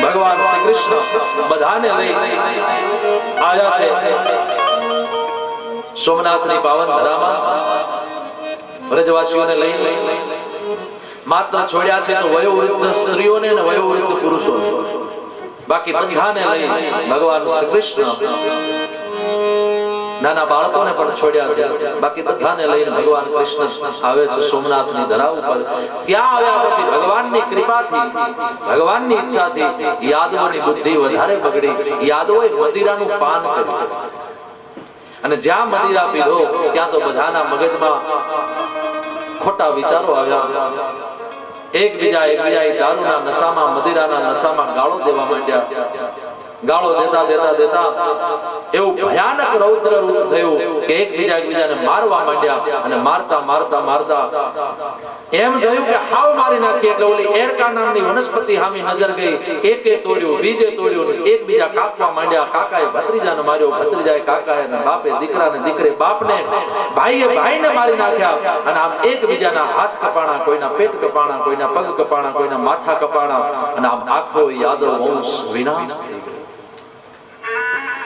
ભગવાન શ્રી કૃષ્ણ બધાને લઈ આવ્યા છે સોમનાથની પાવન ધરામાં. વ્રજવાસીઓને લઈ માત્ર છોડ્યા છે તો વયોવૃદ્ધ સ્ત્રીઓને અને વયોવૃદ્ધ પુરુષો, બાકી બધાને લઈ ભગવાન શ્રી કૃષ્ણ નાના બાળકોને પણ છોડ્યા છે, બાકી બધાને લઈને ભગવાન કૃષ્ણ આવે છે સોમનાથની ધરા ઉપર. ત્યાં આવ્યા પછી ભગવાનની કૃપાથી, ભગવાનની ઈચ્છાથી યાદવોની બુદ્ધિ વધારે બગડી. યાદવોએ મદિરાનું પાન કર્યું અને જ્યાં મદિરા પીધો ત્યાં તો બધાના મગજમાં ખોટા વિચારો આવ્યા. એકબીજા દારૂના નશામાં, મદિરાના નશામાં ગાળો દેવા માંડ્યા. ગાળો દેતા એવું ભયાનક રૌદ્ર રૂપ થયું કે એકબીજાને મારવા માંડ્યા અને મારતા એમ થયું કે હાવ મારી નાખી. એટલે ઓલી એરકા નામની વનસ્પતિ સામે નજર ગઈ. એકે તોડ્યું, બીજે તોડ્યું, એકબીજા કાપવા માંડ્યા. કાકાએ ભત્રીજાને માર્યો, ભત્રીજાએ કાકાએ, અને બાપે દીકરાને, દીકરે બાપને, ભાઈએ ભાઈને મારી નાખ્યા. અને આમ એકબીજાના હાથ કપાણા, કોઈના પેટ કપાણા, કોઈના પગ કપાણા, કોઈના માથા કપાણા અને આમ આખો યાદવ વંશ વિનાશ થઈ ગયો.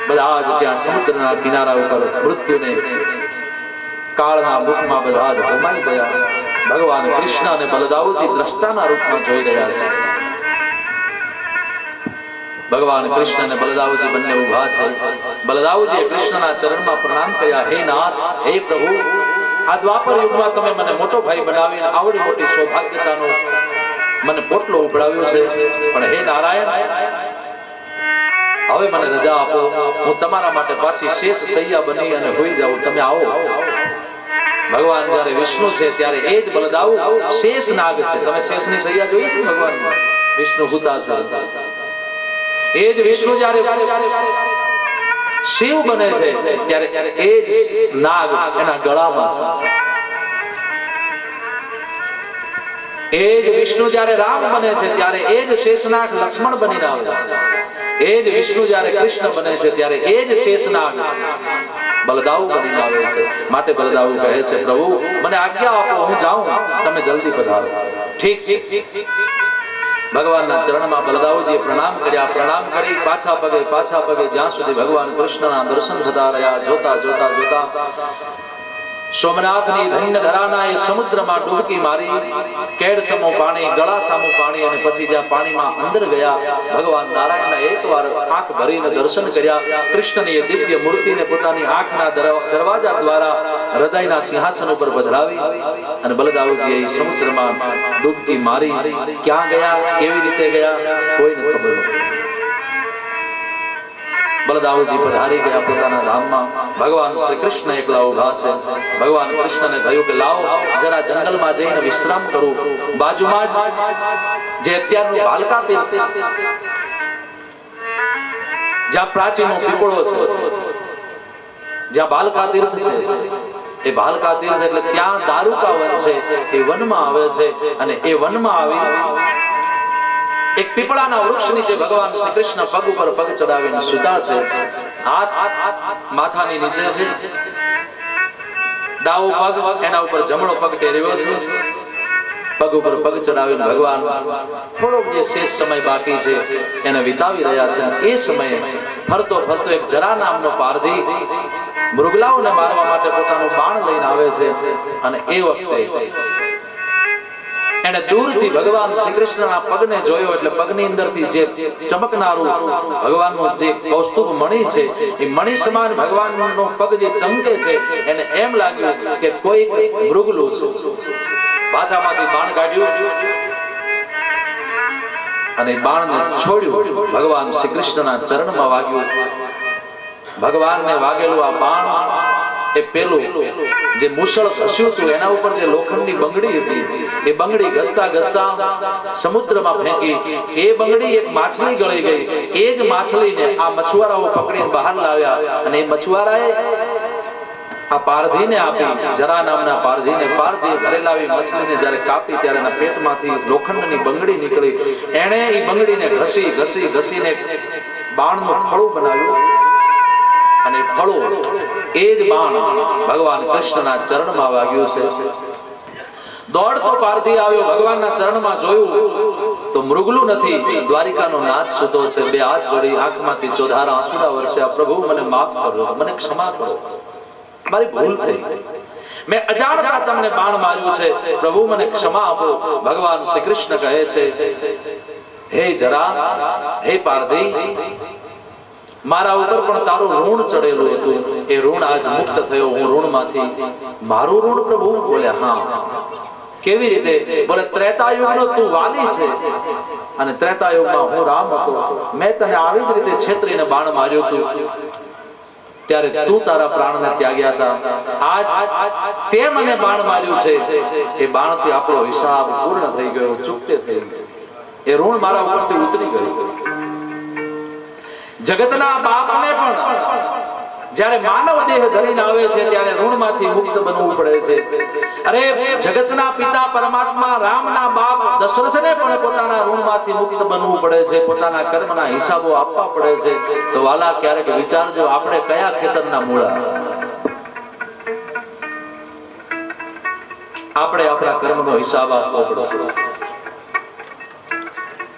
બધા જ ત્યાં સમુદ્રના કિનારા ઉપર મૃત્યુને કાળના મુખમાં બધા જ હોમાઈ ગયા. ભગવાન કૃષ્ણ અને બલદાવજી દ્રષ્ટાના રૂપમાં જોઈ રહ્યા છે. ભગવાન કૃષ્ણ અને બલદાવજી બંને ઊભા છે. બલદાવજીએ કૃષ્ણના ચરણમાં પ્રણામ કર્યા. હે નાથ, હે પ્રભુ, આ દ્વાપર યુગમાં તમે મને મોટો ભાઈ બનાવીને આવડી મોટી સૌભાગ્યતાનો મને પોટલો ઉપડાવ્યો છે, પણ હે નારાયણ, હવે મને રજા આપો. હું તમારા માટે પાછી શેષ સૈયા બની અને હોઈ જાઉં. તમે આવો. ભગવાન જ્યારે વિષ્ણુ છે ત્યારે એ જ બલદાઉ શેષ નાગ છે. તમે શેષની સૈયા જોઈ છે? ભગવાન વિષ્ણુ ભૂતા છે. એ જ વિષ્ણુ જ્યારે શિવ બને છે ત્યારે એ જ નાગ એના ગળામાં છે. એ જ વિષ્ણુ જ્યારે રામ બને છે ત્યારે એ જ શેષનાગ લક્ષ્મણ બનીને આવે છે. એ જ વિષ્ણુ જ્યારે કૃષ્ણ બને છે ત્યારે એ જ શેષનાગ બલદાઉ બનીને આવે છે. માટે બલદાઉ કહે છે, પ્રભુ મને આજ્ઞા આપો, હું જાઉં, તમે જલ્દી પધારો. ઠીક છે. ભગવાનના ચરણમાં બલદાઉજીએ પ્રણામ કર્યા. પ્રણામ કરી પાછા પગે જ્યાં સુધી ભગવાન કૃષ્ણના દર્શન થતા રહ્યા. જોતા જોતા જોતા સોમનાથની ધન્ય ધરાના એ સમુદ્રમાં ડૂબકી મારી, કેડ સમો પાણી, ગળા સામું પાણી, અને પછી જ્યાં પાણીમાં અંદર ગયા ભગવાન નારાયણના એકવાર આંખ ભરીને દર્શન કર્યા. કૃષ્ણની એ દિવ્ય મૂર્તિને પોતાની આંખના દરવાજા દ્વારા હૃદયના સિંહાસન ઉપર પધરાવી અને બલદાઉજીએ એ સમુદ્રમાં ડૂબકી મારી. ક્યાં ગયા, કેવી રીતે ગયા, કોઈને ખબર નથી. બલદાઉજી પધારી ગયા પોતાના ધામમાં. ભગવાન શ્રી કૃષ્ણ એકલા ઉભા છે. ભગવાન કૃષ્ણને થયું કે લાવો જરા જંગલમાં જઈને વિશ્રામ કરું. બાજુમાં જ જે અત્યારનું ભાલકા તીર્થ છે, જ્યાં પ્રાચીનો પીપળો છે, જ્યાં ભાલકા તીર્થ છે, એ ભાલકા તીર્થ એટલે ત્યાં દારૂકા વન છે. એ વનમાં આવે છે અને એ વનમાં આવી એક પીપળાના વૃક્ષ નીચે ભગવાન શ્રી કૃષ્ણ પગ ઉપર પગ ચડાવીને સૂતા છે. હાથ માથાની નીચે છે. ડાવો પગ એના ઉપર જમણો પગ ટેરવ્યો છે. પગ ઉપર પગ ચડાવીને ભગવાન થોડોક જે શેષ સમય બાકી છે એને વિતાવી રહ્યા છે. એ સમયે ફરતો ફરતો એક જરા નામનો પારધી મૃગલાઓને મારવા માટે પોતાનું બાણ લઈને આવે છે. અને એ વખતે એને દૂરથી ભગવાન શ્રી કૃષ્ણના પગને જોયો એટલે પગની અંદરથી જે ચમકનારું ભગવાનનું જે કૌસ્તુભ મણિ છે, એ મણિ સમાન ભગવાનનો પગ જે ચમકે છે, એને એમ લાગ્યું કે કોઈ મૃગલું છે. માથામાંથી બાણ કાઢ્યું અને બાણને છોડ્યું. ભગવાન શ્રી કૃષ્ણના ચરણમાં વાગ્યું. ભગવાનને વાગેલું આ બાણ એ પેલું જે મુસળ ઘસ્યું હતું એના ઉપર જે લોખંડની બંગડી હતી, એ બંગડી ઘસતા ઘસતા સમુદ્રમાં ફેંકી. એ બંગડી એક માછલી ગળી ગઈ. એ જ માછલીને આ મછુઆરાઓ પકડીને બહાર લાવ્યા અને એ મછુઆરાએ આ પારધીને આપી. જરા નામના પારધીને. પારધી ઘરે લાવી મછલીને જ્યારે કાપી ત્યારે એના પેટમાંથી લોખંડની બંગડી નીકળી. એણે એ બંગડીને ઘસીને બાણનું ફળું બનાવ્યું અને ફળો એ જ બાણ ભગવાન કૃષ્ણના ચરણમાં વાગ્યું છે. દોડતો પારધી આવ્યો, ભગવાનના ચરણમાં જોયું તો મૃગલું નથી, દ્વારિકાનો નાથ સૂતો છે. બે હાથ જોડી આંખમાંથી ચોધારા આંસુડા વરસ્યા. પ્રભુ મને માફ કરો, મને ક્ષમા કરો, મારી ભૂલ થઈ, મેં અજાણતા તમને બાણ માર્યું છે, પ્રભુ મને ક્ષમા આપો. ભગવાન શ્રી કૃષ્ણ કહે છે, હે જરા, હે પારધી, મારા ઉપર પણ તારું ઋણ ચડેલું હતું. એ ઋણ આજ મુક્ત થયો. હું ઋણમાંથી, મારું ઋણ પ્રભુ? બોલ્યા હા. કેવી રીતે? બોલે ત્રેતાયુગનો તું વાલી છે અને ત્રેતાયુગમાં હું રામ હતો. મેં તને આવી જ રીતે છેતરીને બાણ માર્યું હતું ત્યારે તું તારા પ્રાણને ત્યાગ્યા હતા. આજ તે મને બાણ માર્યું છે. એ બાણથી આપણો હિસાબ પૂર્ણ થઈ ગયો, ચૂકતે થઈ ગયો. એ ઋણ મારા ઉપરથી ઉતરી ગયું. જગતના બાપને પણ જ્યારે માનવ દેહ ધરીને આવે છે ત્યારે ઋણમાંથી મુક્ત બનવું પડે છે. અરે જગતના પિતા પરમાત્મા રામના બાપ દશરથને પણ પોતાના ઋણમાંથી મુક્ત બનવું પડે છે, પોતાના કર્મના હિસાબો આપવા પડે છે. તો વાલા, ક્યારેક વિચારજો, આપણે કયા ખેતરના મૂળા? આપણે આપણા કર્મનો હિસાબ આપવો પડશે.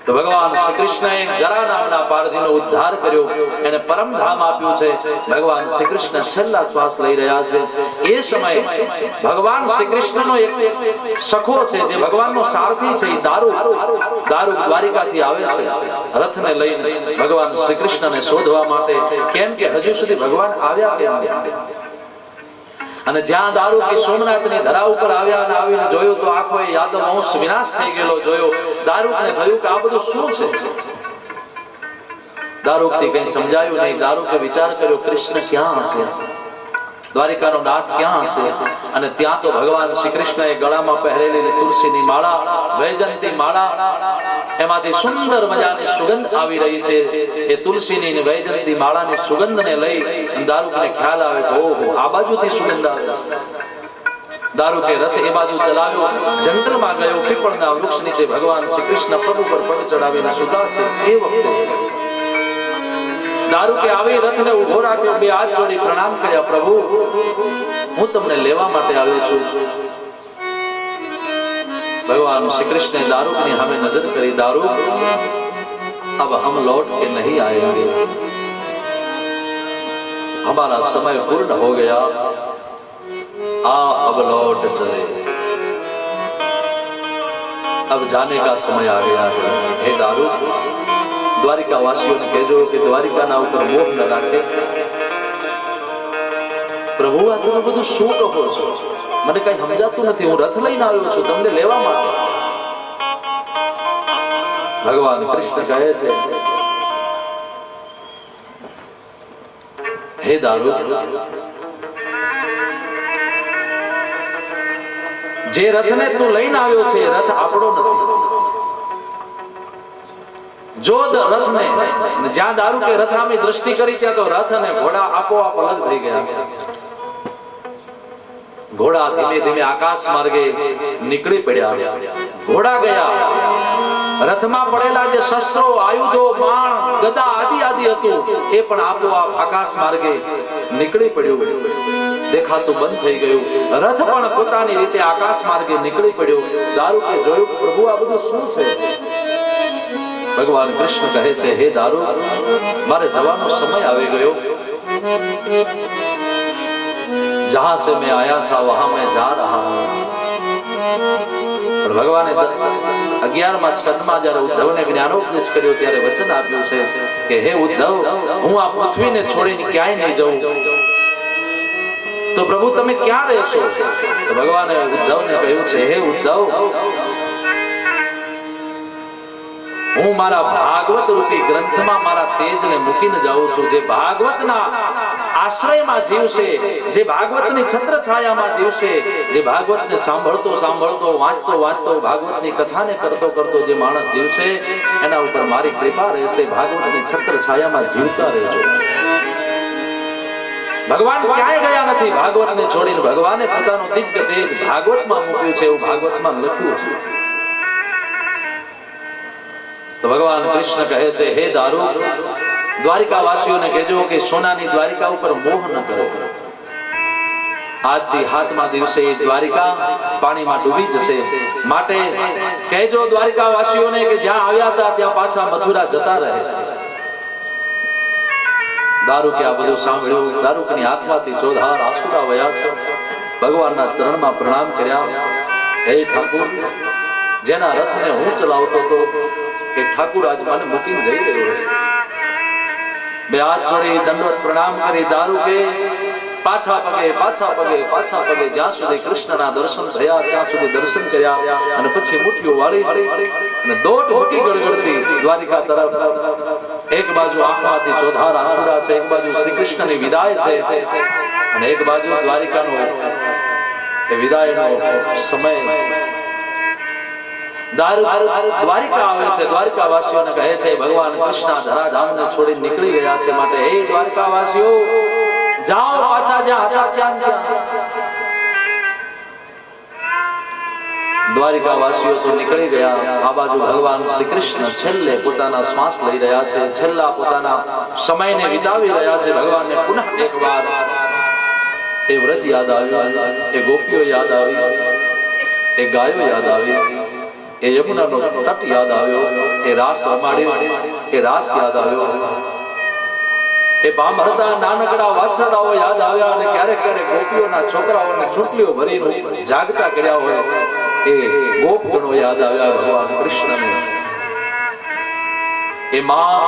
તો ભગવાન શ્રી કૃષ્ણએ જરા નામના પારધીનો ઉદ્ધાર કર્યો, એને પરમધામ આપ્યું છે. ભગવાન શ્રી કૃષ્ણ છેલ્લા શ્વાસ લઈ રહ્યા છે. એ સમયે ભગવાન શ્રી કૃષ્ણનો એક સખો છે, જે ભગવાનનો સારથી છે, એ દારૂક દ્વારિકાથી આવે છે રથને લઈને ભગવાન શ્રી કૃષ્ણને શોધવા માટે. કેમ કે હજુ સુધી ભગવાન આવ્યા કેમ નથી. અને જ્યાં દારૂકી સોમનાથની ધરા ઉપર આવ્યા અને આવીને જોયું તો આખો યાદવ વંશ વિનાશ થઈ ગયેલો જોયો. દારૂકને થયું કે આ બધું શું છે? દારૂકથી કંઈ સમજાયું નહીં. દારૂકે વિચાર કર્યો, કૃષ્ણ ક્યાં હશે, દ્વારિકાનો નાથ ક્યાં હશે? અને ત્યાં તો ભગવાન શ્રી કૃષ્ણએ ગળામાં પહેરેલી તુલસીની માળા, વૈજયંતી માળા, એમાંથી સુંદર મજાની સુગંધ આવી રહી છે. એ તુલસીની વૈજયંતી માળાની સુગંધને લઈ દારૂકને ખ્યાલ આવે કે ઓહો, આ બાજુથી સુગંધ આવે છે. દારૂકે રથ એ બાજુ ચલાવ્યો, જંગલમાં ગયો, પીપળના વૃક્ષ નીચે ભગવાન શ્રી કૃષ્ણ પગ ઉપર પગ ચડાવીને સુતા છે. એ વખતે દારૂકે આવી રથને ઉભો રાખ્યો, બે હાથ જોડી પ્રણામ કર્યા, પ્રભુ હું તમને લેવા માટે આવ્યો છું. भगवान श्री कृष्ण ने दारूक ने हमें नजर करी, दारूक अब हम लौट के नहीं आएंगे, हमारा समय पूर्ण हो गया, आ अब लौट चले, अब जाने का समय आ गया है. हे दारूक, द्वारिका वासियों ने कहो कि द्वारिका ना ऊपर मोह न राखे. प्रभु आ તમે બધું શું કહો છો? મને કઈ સમજાતું નથી. હું રથ લઈને આવ્યો છું તમને લેવા માટે. ભગવાન કૃષ્ણ કહે છે, હે દારૂક, જે રથને તું લઈને આવ્યો છે એ રથ આપણો નથી. જો રથને જ્યાં દારૂકે રથ આમી દ્રષ્ટિ કરી ત્યાં તો રથ અને ઘોડા આપોઆપ અલગ થઈ ગયા. ઘોડા ધીમે ધીમે આકાશ માર્ગે નીકળી પડ્યા. ઘોડા ગયા, રથમાં પડેલા જે શસ્ત્રો, આયુધો, બાણ, ગદા આદિ આદિ હતું એ પણ આપોઆપ આકાશ માર્ગે નીકળી પડ્યું. દેખાતું બંધ થઈ ગયું. રથ પણ પોતાની રીતે આકાશ માર્ગે નીકળી પડ્યો. દારૂકે જોયું, પ્રભુ આ બધું શું છે? ભગવાન કૃષ્ણ કહે છે, હે દારૂક, મારે જવાનો સમય આવી ગયો. जहां से मैं आया था वहां मैं जा रहा हूं. भगवान 11મા સ્કંદમાં જ્યારે ઉદ્ધવને જ્ઞાનોપદેશ કર્યો ત્યારે વચન આપ્યું છે કે હે ઉદ્ધવ, હું આ પૃથ્વીને છોડીને ક્યાંય નહીં જાઉં. તો પ્રભુ તમે ક્યાં રહેશો? તો ભગવાને ઉદ્ધવને કહ્યું છે, હે ઉદ્ધવ, હું મારા ભાગવત રૂપી ગ્રંથમાં મારા તેજને મૂકીને જાઉં છું. જે ભાગવતના આશ્રયમાં જીવશે, જે ભાગવતની છત્ર છાયામાં જીવશે, જે ભાગવતને સાંભળતો સાંભળતો, વાંચતો વાંચતો, ભાગવતની કથાને કરતો કરતો જે માણસ જીવશે એના ઉપર મારી કૃપા રહેશે. ભાગવતની છત્ર છાયામાં જીવતા રહેજો. ભગવાન ક્યાંય ગયા નથી ભાગવતને છોડીને. ભગવાને પોતાનું દિવ્ય તેજ ભાગવતમાં મૂક્યું છે, એવું ભાગવતમાં લખ્યું છે. તો ભગવાન કૃષ્ણ કહે છે, હે દારૂક, દ્વારિકા વાસીઓને કહેજો કે સોનાની દ્વારિકા ઉપર મોહ ન કરો. આજથી 7મા દિવસે દ્વારિકા પાણીમાં ડૂબી જશે. માટે કહેજો દ્વારિકા વાસીઓને કે જ્યાં આવ્યા હતા ત્યાં પાછા મથુરા જતા રહે. દારૂકે આ બધું સાંભળ્યું. દારૂકની આંખમાંથી ચોધાર આંસુડા વહ્યા છે. ભગવાનના ચરણમાં પ્રણામ કર્યા. હે ઠાકુર, જેના રથને હું ચલાવતો હતો કે ઠાકુર આજ મને મૂકીને જઈ રહ્યો છે. બે હાથ જોડી દંડવત પ્રણામ કરી દારૂકે પાછા પગે જ્યાં સુધી કૃષ્ણના દર્શન થયા ત્યાં સુધી દર્શન કર્યા અને પછી મુઠ્ઠીઓ વાળી અને દોટ હોકી ગળગળતી દ્વારિકા તરફ. એક બાજુ આંખમાંથી ચોધાર આંસુડા છે, એક બાજુ શ્રી કૃષ્ણની વિદાય છે અને એક બાજુ દ્વારિકાનો એ વિદાયનો સમય. દ્વારિકા આવે છે. દ્વારિકા વાસીઓને કહે છે, ભગવાન કૃષ્ણ ધરાધામને છોડી નીકળી ગયા છે. માટે હે દ્વારિકા વાસીઓ, જાઓ પાછા જ્યાં હતા ત્યાં. દ્વારિકા વાસીઓ તો નીકળી ગયા. આ બાજુ ભગવાન શ્રી કૃષ્ણ છેલ્લે પોતાના શ્વાસ લઈ રહ્યા છે, છેલ્લા પોતાના સમયને વિતાવી રહ્યા છે. ભગવાનને પુનઃ એકવાર એ વ્રજ યાદ આવ્યું, એ ગોપીઓ યાદ આવી, એ ગાયો યાદ આવી, એ યમુનાનો તટ યાદ આવ્યો, એ રાસ રમાડ્યો, એ રાસ યાદ આવ્યો, એ બામહરતા નાનકડા વાછરડાઓ યાદ આવ્યા અને ક્યારેક ક્યારેક ગોપીઓના છોકરાઓને ચૂંટલીઓ ભરીને જાગતા કર્યા હોય એ ગોપગણો યાદ આવ્યા ભગવાન કૃષ્ણને. એ માં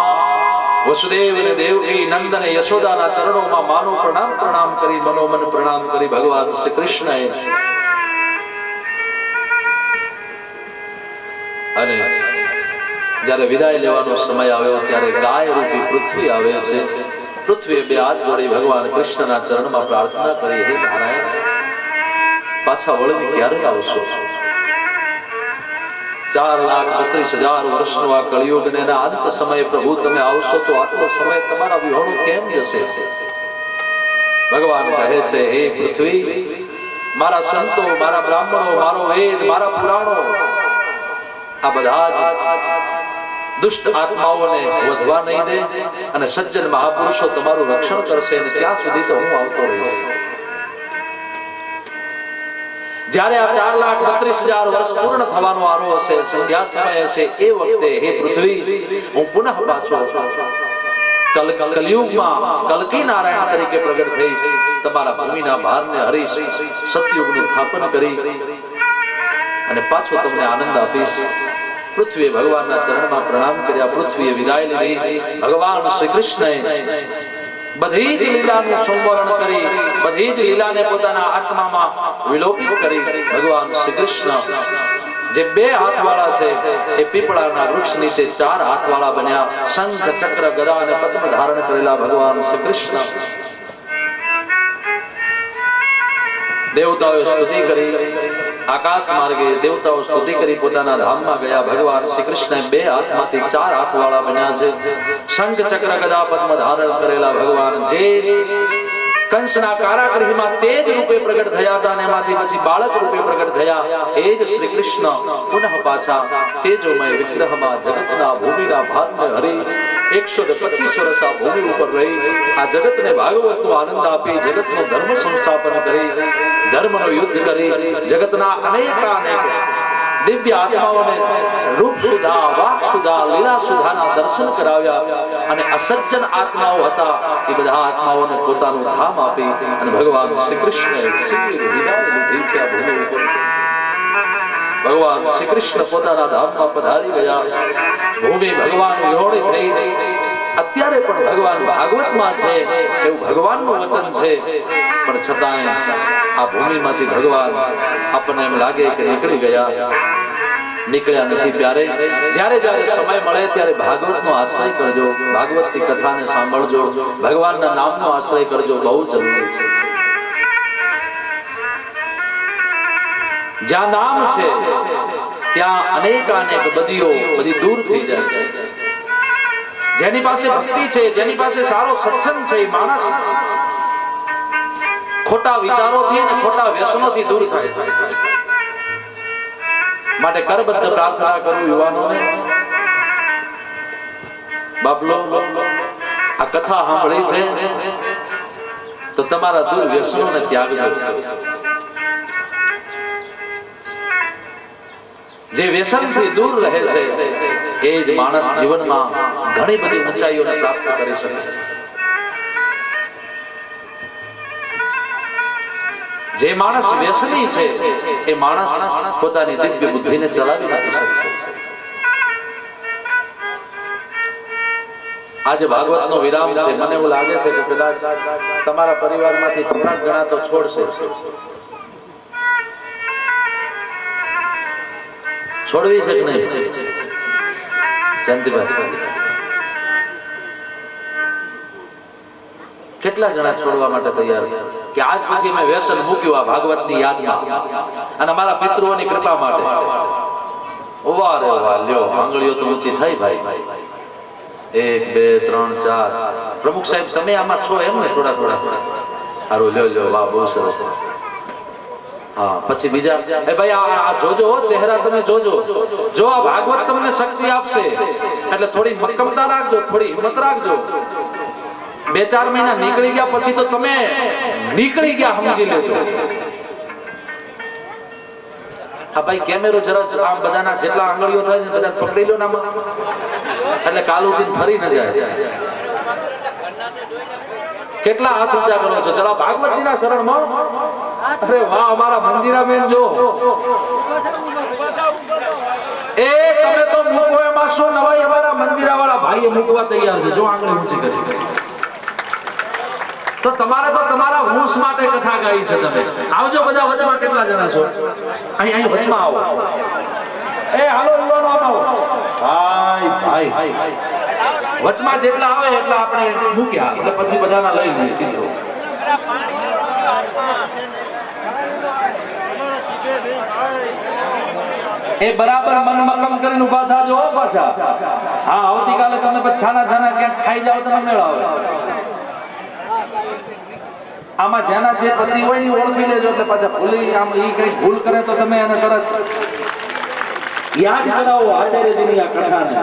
વસુદેવ અને દેવકી નંદન યશોદાના ચરણોમાં માનો પ્રણામ કરી, મનોમન પ્રણામ કરી ભગવાન શ્રી કૃષ્ણએ અને જ્યારે વિદાય લેવાનો સમય આવ્યો ત્યારે ગાય રૂપી પૃથ્વી આવે છે. પૃથ્વીએ બે હાથ જોડી ભગવાન કૃષ્ણના ચરણમાં પ્રાર્થના કરી, હે નારાયણ, પાછા વળીને ક્યારે આવશો? 4,32,000 વર્ષનો આ કળિયુગ ને એના અંત સમયે પ્રભુ તમે આવશો તો આટલો સમય તમારા વિહોણું કેમ જશે? ભગવાન કહે છે, હે પૃથ્વી, મારા સંતો, મારા બ્રાહ્મણો, મારો વેદ, મારા પુરાણો, આ બધા જ દુષ્ટ આત્માઓને વધવા નહીં દે અને સજ્જન મહાપુરુષો તમારું રક્ષણ કરશે અને ત્યાં સુધી તો હું આવતો રહીશ. જ્યારે આ 4,32,000 વર્ષ પૂર્ણ થવાનો આરો હશે, સંધ્યા સમય હશે, એ વખતે હે પૃથ્વી હું પુનઃ પાછો કલયુગમાં કલ્કી નારાયણ તરીકે પ્રગટ થઈશ. તમારા ભૂમિના ભારને હરીશ, સતયુગનું સ્થાપન કરી અને પાછો તમને આનંદ આપીશ. પૃથ્વીએ ભગવાનના ચરણમાં પ્રણામ કર્યા. પૃથ્વીએ વિદાય લીધી. ભગવાન શ્રી કૃષ્ણએ બધી જ લીલાનું સંવરણ કરી, બધી જ લીલાને પોતાના આત્મામાં વિલોપિત કરી. ભગવાન શ્રી કૃષ્ણ જે 2 હાથવાળા છે એ પીપળાના વૃક્ષ નીચે 4 હાથવાળા બન્યા. શંખ, ચક્ર, ગદા અને પદ્મ ધારણ કરેલા ભગવાન શ્રી કૃષ્ણ દેવતાઓએ સ્તુતિ કરી. આકાશ માર્ગે દેવતાઓ સ્તુતિ કરી પોતાના ધામમાં ગયા. ભગવાન શ્રી કૃષ્ણ 2 હાથમાંથી 4 હાથવાળા બન્યા છે. શંખ, ચક્ર, ગદા, પદ્મ ધારણ કરેલા ભગવાન જે કંસના કારાગૃહમાં તેજ રૂપે પ્રગટ થયા હતા અને એમાંથી પછી બાળક રૂપે પ્રગટ થયા, એ જ શ્રી કૃષ્ણ પુનઃ પાછા તેજોમય વિગ્રહમાં જગતના ભૂમિના ભારને હરી 125 વર્ષ આ ભૂમિ ઉપર રહી આ જગતને ભાગવતનો આનંદ આપી, જગતનો ધર્મ સંસ્થાપન કરી, ધર્મનો યુદ્ધ કરી, જગતના અનેકાનેક દિવ્ય આત્માઓને રૂપ સુધા, વાક સુધા, લીલા સુધાના દર્શન કરાવ્યા અને અસજ્જન આત્માઓ હતા એ બધા આત્માઓને પોતાનું ધામ આપી અને ભગવાન શ્રી કૃષ્ણએ વિદાય લીધી છે આ ભૂમિ ઉપર. ભગવાન શ્રી કૃષ્ણ પોતાના ધામમાં પધારી ગયા. ભૂમિ ભગવાન વિહોણી થઈ. અત્યારે પણ ભગવાન ભાગવતમાં છે એવું ભગવાનનું વચન છે, પણ છતાંય આ ભૂમિમાંથી ભગવાન આપણને એમ લાગે કે નીકળી ગયા. નીકળ્યા નથી. ત્યારે જ્યારે જ્યારે સમય મળે ત્યારે ભાગવતનો આશ્રય કરજો, ભાગવતની કથાને સાંભળજો, ભગવાનના નામનો આશ્રય કરજો, બહુ જરૂરી છે. જ્યાં નામ છે ત્યાં અનેકાનેક બધી દૂર થઈ જાય છે. જેની પાસે ભક્તિ છે, જેની પાસે સારો સત્સંગ છે, એ માણસ ખોટા વિચારોથી અને ખોટા વ્યસનોથી દૂર થાય છે. માટે કરબદ્ધ પ્રાર્થના કરું યુવાનોને, બાપલો આ કથા સાંભળી છે તો તમારા દુર્વ્યસનોને ત્યાગજો. જે વ્યસનથી દૂર રહે છે એ જ માણસ જીવનમાં ઘણી બધી ઊંચાઈઓને પ્રાપ્ત કરી શકે છે. જે માણસ વ્યસની છે એ માણસ પોતાની દિવ્ય બુદ્ધિને ચલાવી નથી શકતો. આજે ભાગવતનો વિરામ છે. મને એવું લાગે છે કે કદાચ તમારા પરિવારમાંથી થોડા ઘણા તો છોડશે. છોડવી છે કે નહીં જયંતિભાઈ? કેટલા જણા છોડવા માટે તૈયાર છે કે આજ પછી મેં વ્યસન મૂક્યું આ ભાગવતની યાદમાં અને અમારા પિતૃઓની કૃપા માટે? ઓવા રે ઓવા, લ્યો આંગળીઓ તો ઊંચી થઈ ભાઈ. 1 2 3 4. પ્રમુખ સાહેબ તમે આમાં છો એમ ને? થોડા સારું, લ્યો વાહ, બહુ સરસ. હા, પછી બીજા એ ભાઈ આ જોજો, ચહેરા તમે જોજો. જો આ ભાગવત તમને શક્તિ આપશે એટલે થોડી મક્કમતા રાખજો, થોડી હિંમત રાખજો. 2-4 મહિના નીકળી ગયા પછી તો તમે નીકળી ગયા સમજી લેજો. હા ભાઈ, કેમેરો જરા આમ બધાના જેટલા આંગળીઓ થાય છે બધા પકડી લો નામાં, એટલે કાલ ઉઠીને ફરી ન જાય. કેટલા હાથ ઊંચા કરો છો? ચલો ભાગવતજીના શરણમાં. અરે વાહ, અમારા મંજીરાબેન જો એ તમે તો મૂકો એમાં શું નવાઈ. અમારા મંજીરાવાળા ભાઈએ મૂકવા તૈયાર છે. જો આંગળી ઊંચી કરી તો તમારે તો તમારા હુંશ માટે કથા ગાઈ છે. તમે આવજો બધા વચમાં. કેટલા જણા છો? અહીં વચમાં આવો. એ હાલો યુવાનો આવો. ભાઈ વચમાં જેટલા આવે એટલા આપણે મૂક્યા એટલે પછી બધાના લઈ લઈએ ચિત્રો. એ બરાબર મન મક્કમ કરીને ઉભા થાજો પાછા. હા, આવતીકાલે તમે છાના છાના ક્યાંક ખાઈ જાવ તો મેળ આવે. આમાં જેના જે પતિ હોય ને ઓળખી લેજો, એટલે પાછા ભૂલી આમ ઈ કઈ ભૂલ કરે તો તમે એને તરત યાદ કરાવો આચાર્યજીની આ કથાને.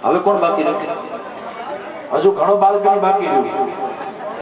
હવે કોણ બાકી નથી? હજુ ઘણો બાળક બાકી રહ્યું.